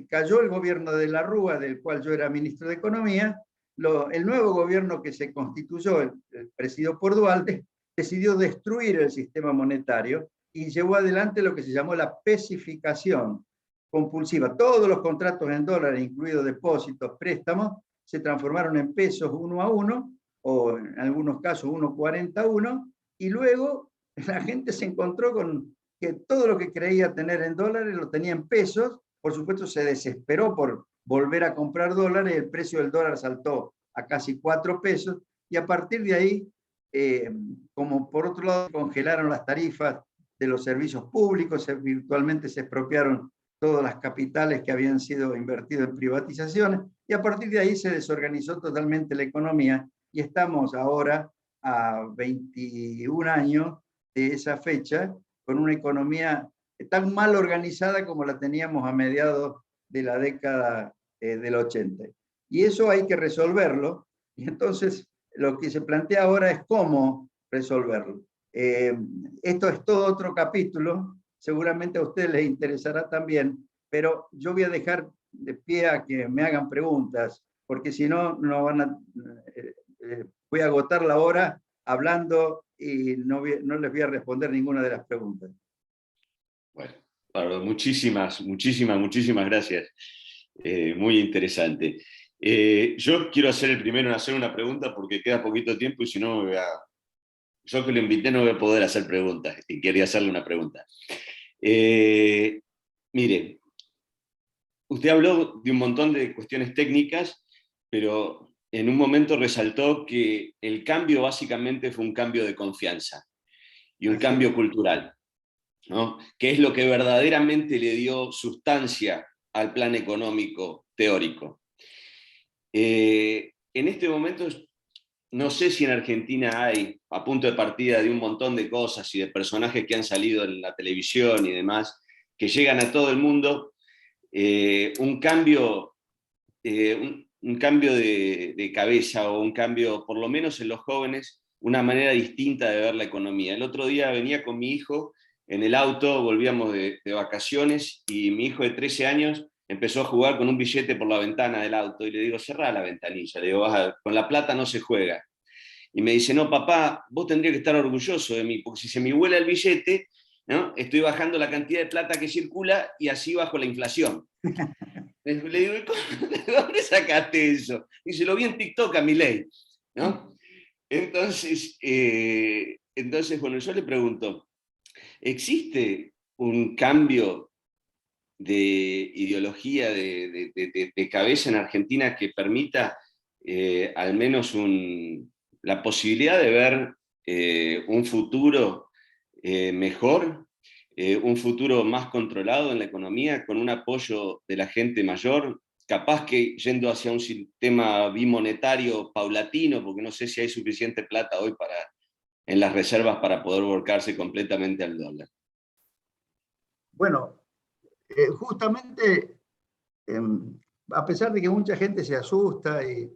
cayó el gobierno de la Rúa, del cual yo era ministro de Economía, el nuevo gobierno que se constituyó, presidido por Dualde, decidió destruir el sistema monetario y llevó adelante lo que se llamó la pesificación compulsiva. Todos los contratos en dólares, incluidos depósitos, préstamos, se transformaron en pesos 1 a 1, o en algunos casos 1,41, y luego la gente se encontró con que todo lo que creía tener en dólares lo tenía en pesos. Por supuesto se desesperó por volver a comprar dólares, el precio del dólar saltó a casi 4 pesos, y a partir de ahí, como por otro lado congelaron las tarifas de los servicios públicos, virtualmente se expropiaron todas las capitales que habían sido invertidos en privatizaciones, y a partir de ahí se desorganizó totalmente la economía, y estamos ahora a 21 años de esa fecha, con una economía tan mal organizada como la teníamos a mediados de la década del 80. Y eso hay que resolverlo, y entonces lo que se plantea ahora es cómo resolverlo. Esto es todo otro capítulo, seguramente a ustedes les interesará también, pero yo voy a dejar de pie a que me hagan preguntas, porque si no, no van a, voy a agotar la hora hablando y no les voy a responder ninguna de las preguntas. Bueno, Pablo, muchísimas gracias. Muy interesante. Yo quiero ser el primero en hacer una pregunta porque queda poquito tiempo y si no yo que lo invité no voy a poder hacer preguntas, y quería hacerle una pregunta. Mire, usted habló de un montón de cuestiones técnicas, pero en un momento resaltó que el cambio básicamente fue un cambio de confianza y un cambio cultural, ¿no? Que es lo que verdaderamente le dio sustancia al plan económico teórico. En este momento, no sé si en Argentina hay, a punto de partida de un montón de cosas y de personajes que han salido en la televisión y demás, que llegan a todo el mundo, un cambio, un cambio de cabeza, o un cambio, por lo menos en los jóvenes, una manera distinta de ver la economía. El otro día venía con mi hijo en el auto, volvíamos de vacaciones, y mi hijo de 13 años empezó a jugar con un billete por la ventana del auto, y le digo, cerrá la ventanilla, le digo, con la plata no se juega. Y me dice, no, papá, vos tendrías que estar orgulloso de mí, porque si se me vuela el billete, ¿no?, estoy bajando la cantidad de plata que circula y así bajo la inflación. Le digo, ¿de dónde sacaste eso? Dice, lo vi en TikTok a Milei, ¿no? Entonces, bueno, yo le pregunto, ¿existe un cambio de ideología, de cabeza en Argentina que permita al menos la posibilidad de ver un futuro mejor, un futuro más controlado en la economía, con un apoyo de la gente mayor, capaz que yendo hacia un sistema bimonetario paulatino, porque no sé si hay suficiente plata hoy en las reservas para poder volcarse completamente al dólar? Bueno, justamente, a pesar de que mucha gente se asusta y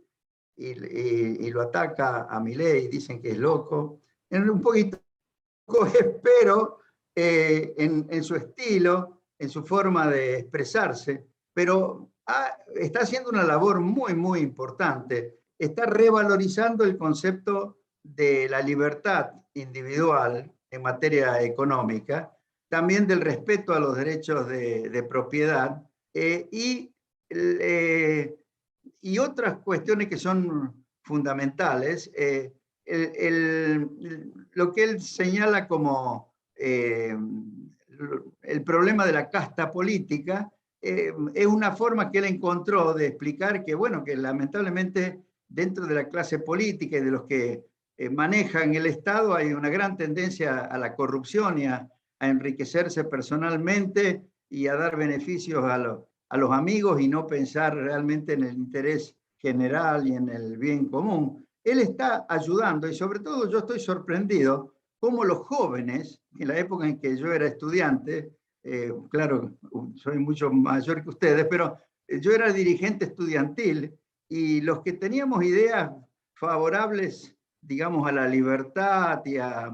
lo ataca a Milei, dicen que es loco, un poquito espero en su estilo, en su forma de expresarse, pero está haciendo una labor muy, muy importante. Está revalorizando el concepto de la libertad individual en materia económica, también del respeto a los derechos de propiedad y otras cuestiones que son fundamentales. Lo que él señala como el problema de la casta política es una forma que él encontró de explicar que, bueno, que lamentablemente dentro de la clase política y de los que manejan el Estado hay una gran tendencia a la corrupción y a enriquecerse personalmente y a dar beneficios a los amigos y no pensar realmente en el interés general y en el bien común. Él está ayudando, y sobre todo yo estoy sorprendido cómo los jóvenes, en la época en que yo era estudiante, claro, soy mucho mayor que ustedes, pero yo era dirigente estudiantil, y los que teníamos ideas favorables, digamos, a la libertad y a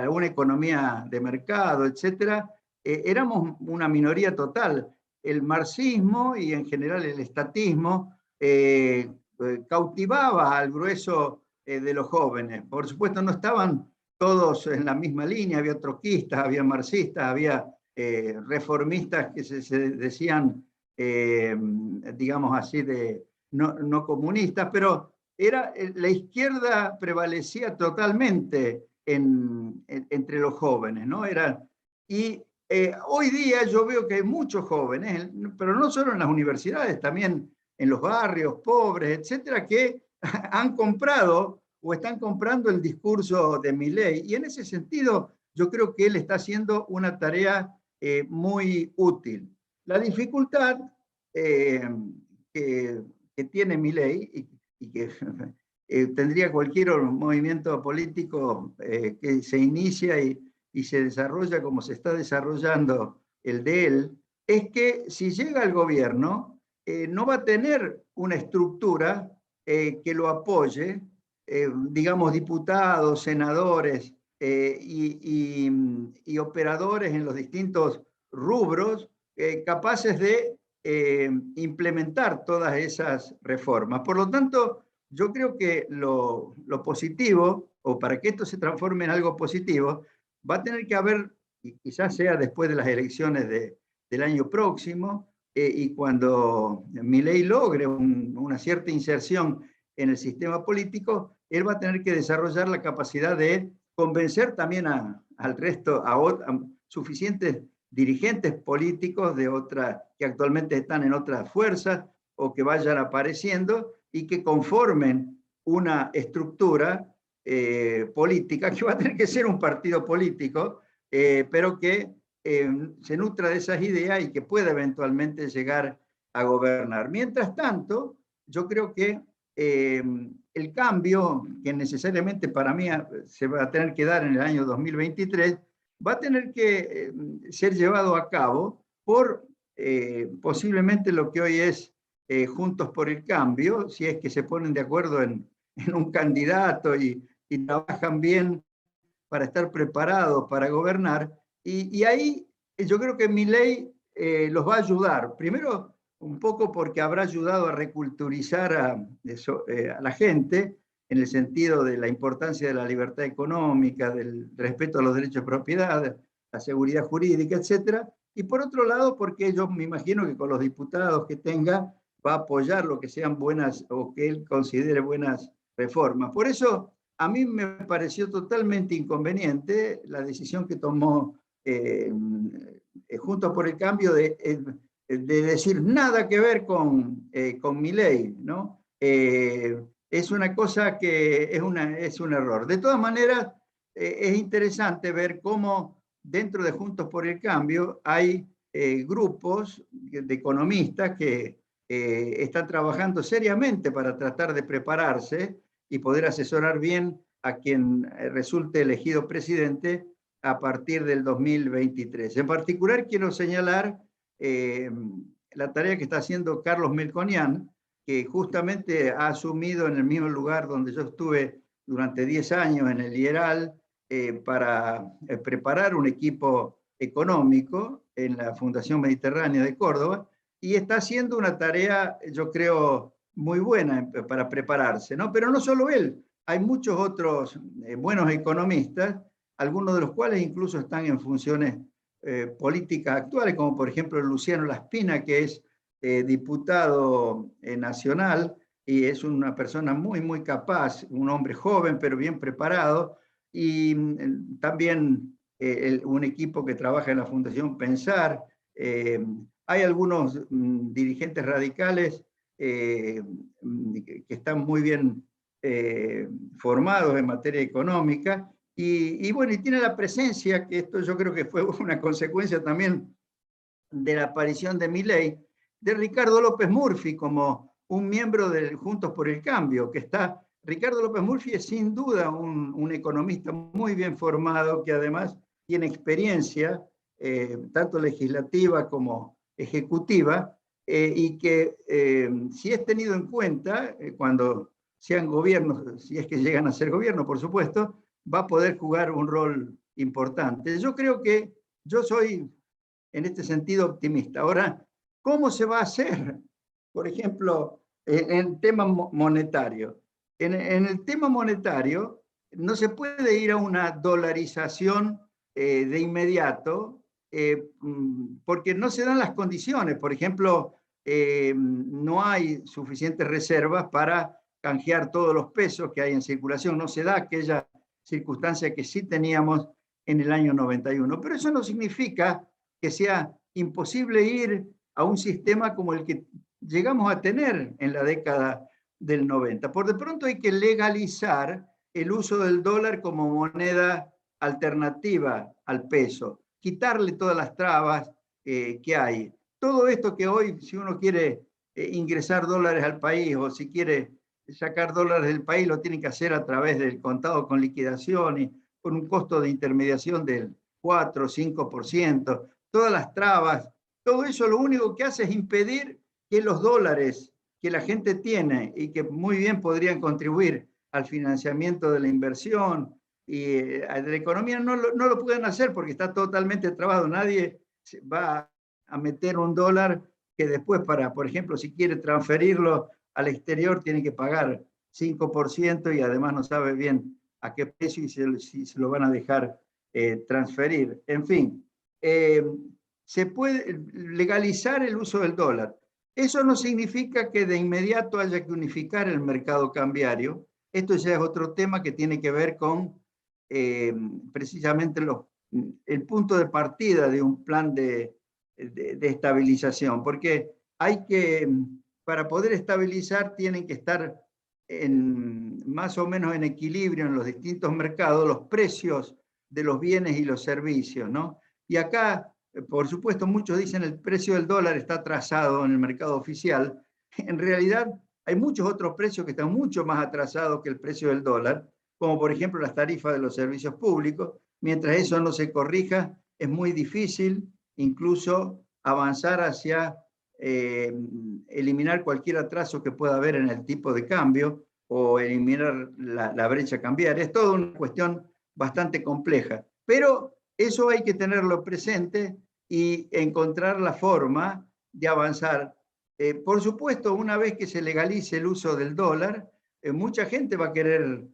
una economía de mercado, etcétera, éramos una minoría total. El marxismo y en general el estatismo cautivaba al grueso de los jóvenes. Por supuesto, no estaban todos en la misma línea, había troquistas, había marxistas, había reformistas que se decían, digamos así, no comunistas, pero la izquierda prevalecía totalmente entre los jóvenes, ¿no? Y hoy día yo veo que hay muchos jóvenes, pero no solo en las universidades, también en los barrios pobres, etcétera, que han comprado o están comprando el discurso de Milei. Y en ese sentido, yo creo que él está haciendo una tarea muy útil. La dificultad que tiene Milei y que tendría cualquier movimiento político que se inicia y se desarrolla como se está desarrollando el de él, es que si llega al gobierno, no va a tener una estructura que lo apoye, digamos, diputados, senadores y operadores en los distintos rubros capaces de implementar todas esas reformas. Por lo tanto, yo creo que lo positivo, o para que esto se transforme en algo positivo, va a tener que haber, y quizás sea después de las elecciones del año próximo, y cuando Milei logre una cierta inserción en el sistema político, él va a tener que desarrollar la capacidad de convencer también al resto, a suficientes dirigentes políticos de que actualmente están en otras fuerzas o que vayan apareciendo y que conformen una estructura política que va a tener que ser un partido político, pero que se nutra de esas ideas y que pueda eventualmente llegar a gobernar. Mientras tanto, yo creo que el cambio que necesariamente para mí se va a tener que dar en el año 2023 va a tener que ser llevado a cabo por posiblemente lo que hoy es Juntos por el Cambio, si es que se ponen de acuerdo en un candidato y trabajan bien para estar preparados para gobernar. Y ahí yo creo que Milei los va a ayudar. Primero, un poco porque habrá ayudado a reculturizar a la gente en el sentido de la importancia de la libertad económica, del respeto a los derechos de propiedad, la seguridad jurídica, etc. Y por otro lado, porque yo me imagino que con los diputados que tenga va a apoyar lo que sean buenas o que él considere buenas reformas. Por eso, a mí me pareció totalmente inconveniente la decisión que tomó Juntos por el Cambio de decir nada que ver con Milei, ¿no? Es una cosa que es un error. De todas maneras, es interesante ver cómo dentro de Juntos por el Cambio hay grupos de economistas que están trabajando seriamente para tratar de prepararse y poder asesorar bien a quien resulte elegido presidente a partir del 2023. En particular, quiero señalar la tarea que está haciendo Carlos Melconian, que justamente ha asumido en el mismo lugar donde yo estuve durante 10 años, en el IERAL, para preparar un equipo económico en la Fundación Mediterránea de Córdoba, y está haciendo una tarea, yo creo, muy buena para prepararse, ¿no? Pero no solo él, hay muchos otros buenos economistas, algunos de los cuales incluso están en funciones políticas actuales, como por ejemplo Luciano Laspina, que es diputado nacional y es una persona muy, muy capaz, un hombre joven pero bien preparado, y también un equipo que trabaja en la Fundación Pensar. Hay algunos dirigentes radicales que están muy bien formados en materia económica, y bueno, y tiene la presencia, que esto yo creo que fue una consecuencia también de la aparición de Milei, de Ricardo López Murphy como un miembro de Juntos por el Cambio, que está, Ricardo López Murphy es sin duda un economista muy bien formado, que además tiene experiencia, tanto legislativa como ejecutiva, y que si es tenido en cuenta cuando sean gobiernos, si es que llegan a ser gobierno, por supuesto, va a poder jugar un rol importante. Yo creo que yo soy en este sentido optimista. Ahora, ¿cómo se va a hacer? Por ejemplo, en el tema monetario. En el tema monetario no se puede ir a una dolarización de inmediato porque no se dan las condiciones. Por ejemplo, no hay suficientes reservas para canjear todos los pesos que hay en circulación. No se da aquella circunstancia que sí teníamos en el año 91. Pero eso no significa que sea imposible ir a un sistema como el que llegamos a tener en la década del 90. Por de pronto hay que legalizar el uso del dólar como moneda alternativa al peso, quitarle todas las trabas que hay. Todo esto que hoy, si uno quiere ingresar dólares al país o si quiere sacar dólares del país, lo tiene que hacer a través del contado con liquidación y con un costo de intermediación del 4 o 5%, todas las trabas, todo eso lo único que hace es impedir que los dólares que la gente tiene y que muy bien podrían contribuir al financiamiento de la inversión y de la economía, no lo pueden hacer porque está totalmente trabado. Nadie va a meter un dólar que después por ejemplo, si quiere transferirlo al exterior, tiene que pagar 5% y además no sabe bien a qué precio y si se lo van a dejar transferir. En fin, se puede legalizar el uso del dólar. Eso no significa que de inmediato haya que unificar el mercado cambiario. esto ya es otro tema que tiene que ver con precisamente el punto de partida de un plan de estabilización, porque hay que, para poder estabilizar, tienen que estar más o menos en equilibrio en los distintos mercados los precios de los bienes y los servicios, ¿no? Y acá, por supuesto, muchos dicen el precio del dólar está trazado en el mercado oficial. En realidad, hay muchos otros precios que están mucho más atrasados que el precio del dólar, como por ejemplo las tarifas de los servicios públicos. Mientras eso no se corrija, es muy difícil incluso avanzar hacia eliminar cualquier atraso que pueda haber en el tipo de cambio o eliminar la brecha cambiaria. Es toda una cuestión bastante compleja, pero eso hay que tenerlo presente y encontrar la forma de avanzar. Por supuesto, una vez que se legalice el uso del dólar, mucha gente va a querer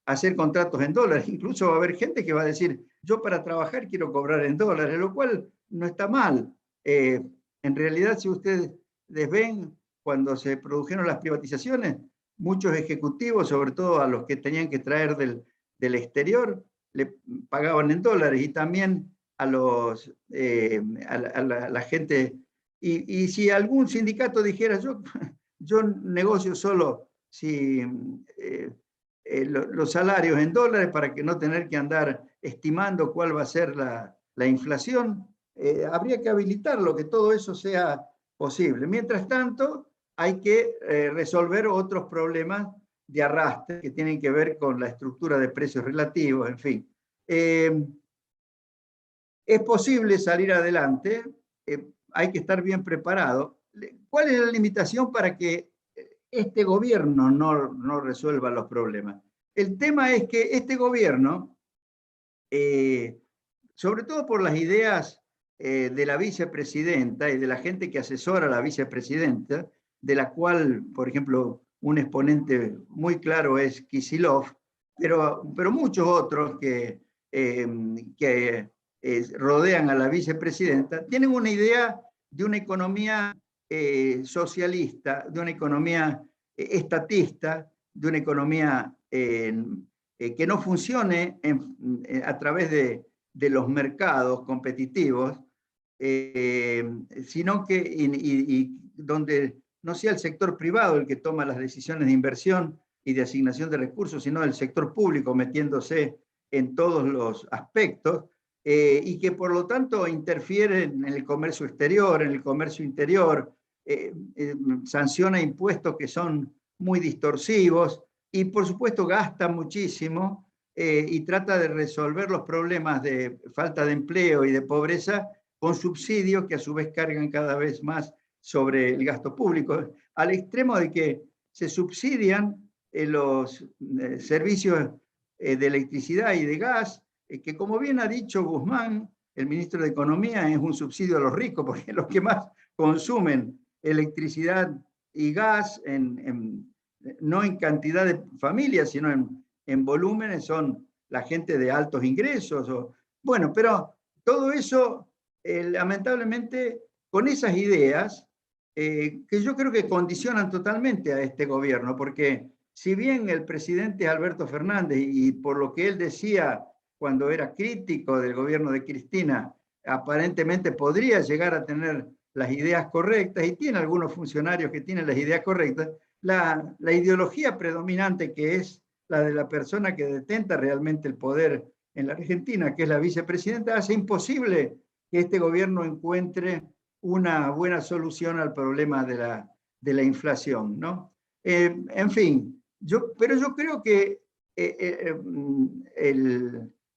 hacer contratos en dólares. Incluso va a haber gente que va a decir, yo para trabajar quiero cobrar en dólares, lo cual no está mal. En realidad, si ustedes ven, cuando se produjeron las privatizaciones, muchos ejecutivos, sobre todo a los que tenían que traer del exterior, le pagaban en dólares, y también a la gente. Y si algún sindicato dijera, yo negocio solo si los salarios en dólares para que no tener que andar estimando cuál va a ser la inflación, habría que habilitarlo, que todo eso sea posible. Mientras tanto, hay que resolver otros problemas de arrastre que tienen que ver con la estructura de precios relativos, en fin. Es posible salir adelante, hay que estar bien preparado. ¿Cuál es la limitación para que este gobierno no resuelva los problemas? El tema es que este gobierno, sobre todo por las ideas de la vicepresidenta y de la gente que asesora a la vicepresidenta, de la cual, por ejemplo, un exponente muy claro es Kicillof, pero muchos otros que rodean a la vicepresidenta, tienen una idea de una economía socialista, de una economía estatista, de una economía que no funcione a través de los mercados competitivos, sino que y donde no sea el sector privado el que toma las decisiones de inversión y de asignación de recursos, sino el sector público metiéndose en todos los aspectos, y que por lo tanto interfieren en el comercio exterior, en el comercio interior, sanciona impuestos que son muy distorsivos y por supuesto gasta muchísimo, y trata de resolver los problemas de falta de empleo y de pobreza con subsidios que a su vez cargan cada vez más sobre el gasto público, al extremo de que se subsidian los servicios de electricidad y de gas, que como bien ha dicho Guzmán, el ministro de Economía, es un subsidio a los ricos, porque los que más consumen electricidad y gas, no en cantidad de familias, sino en volúmenes, son la gente de altos ingresos. Bueno, pero todo eso, lamentablemente, con esas ideas, que yo creo que condicionan totalmente a este gobierno, porque si bien el presidente Alberto Fernández, y por lo que él decía cuando era crítico del gobierno de Cristina, aparentemente podría llegar a tener las ideas correctas, y tiene algunos funcionarios que tienen las ideas correctas, la ideología predominante, que es la de la persona que detenta realmente el poder en la Argentina, que es la vicepresidenta, hace imposible que este gobierno encuentre una buena solución al problema de la inflación, ¿no? En fin, pero yo creo que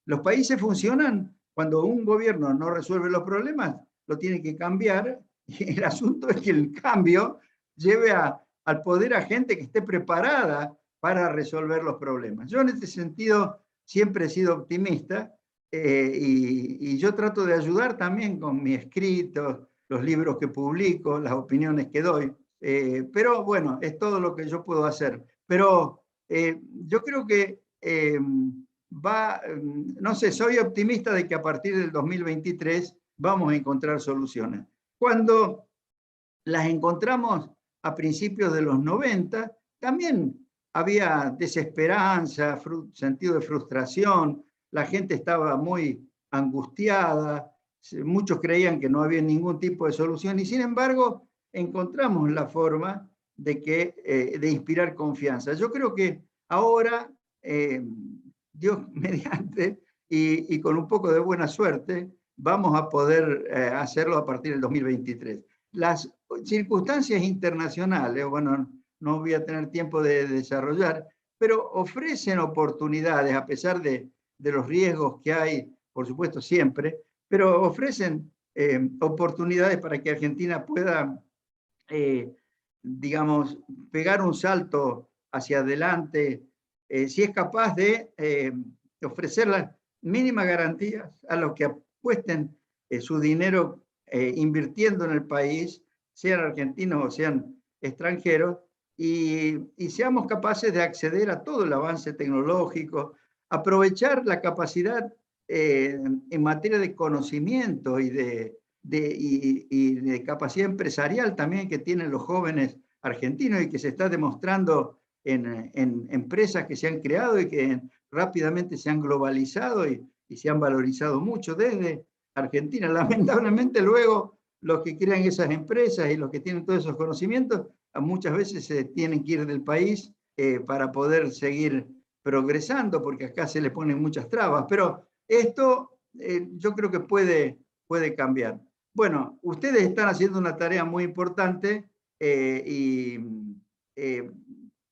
los países funcionan cuando un gobierno no resuelve los problemas, lo tiene que cambiar, y el asunto es que el cambio lleve al poder a gente que esté preparada para resolver los problemas. Yo en este sentido siempre he sido optimista, y yo trato de ayudar también con mis escritos, los libros que publico, las opiniones que doy, pero bueno, es todo lo que yo puedo hacer. Pero yo creo que no sé, soy optimista de que a partir del 2023 vamos a encontrar soluciones. Cuando las encontramos a principios de los 90, también había desesperanza, sentido de frustración, la gente estaba muy angustiada, muchos creían que no había ningún tipo de solución y sin embargo encontramos la forma de inspirar confianza. Yo creo que ahora, Dios mediante, y con un poco de buena suerte, vamos a poder hacerlo a partir del 2023. Las circunstancias internacionales, bueno, no voy a tener tiempo de desarrollar, pero ofrecen oportunidades, a pesar de los riesgos que hay, por supuesto siempre, pero ofrecen oportunidades para que Argentina pueda, digamos, pegar un salto hacia adelante, si es capaz de ofrecer las mínimas garantías a los que apuesten su dinero invirtiendo en el país, sean argentinos o sean extranjeros, y seamos capaces de acceder a todo el avance tecnológico, aprovechar la capacidad en materia de conocimiento y de capacidad empresarial también que tienen los jóvenes argentinos y que se está demostrando en empresas que se han creado y que rápidamente se han globalizado y se han valorizado mucho desde Argentina. Lamentablemente luego los que crean esas empresas y los que tienen todos esos conocimientos muchas veces se tienen que ir del país para poder seguir progresando, porque acá se le ponen muchas trabas, pero esto yo creo que puede cambiar. Bueno, ustedes están haciendo una tarea muy importante y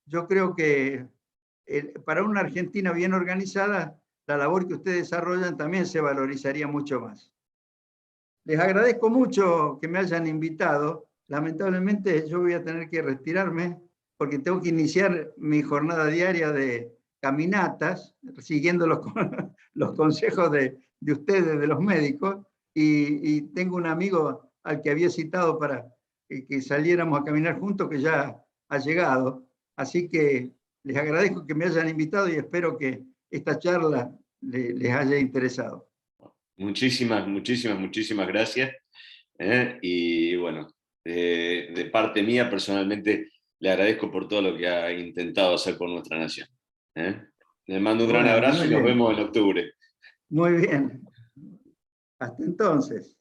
yo creo que para una Argentina bien organizada, la labor que ustedes desarrollan también se valorizaría mucho más. Les agradezco mucho que me hayan invitado. Lamentablemente yo voy a tener que retirarme porque tengo que iniciar mi jornada diaria de caminatas, siguiendo los consejos de ustedes, de los médicos, y tengo un amigo al que había citado para que saliéramos a caminar juntos, que ya ha llegado. Así que les agradezco que me hayan invitado y espero que esta charla les haya interesado. Muchísimas, muchísimas, muchísimas gracias. Y bueno, de parte mía personalmente le agradezco por todo lo que ha intentado hacer por nuestra nación. Les mando un gran abrazo y nos vemos en octubre. Muy bien. Hasta entonces.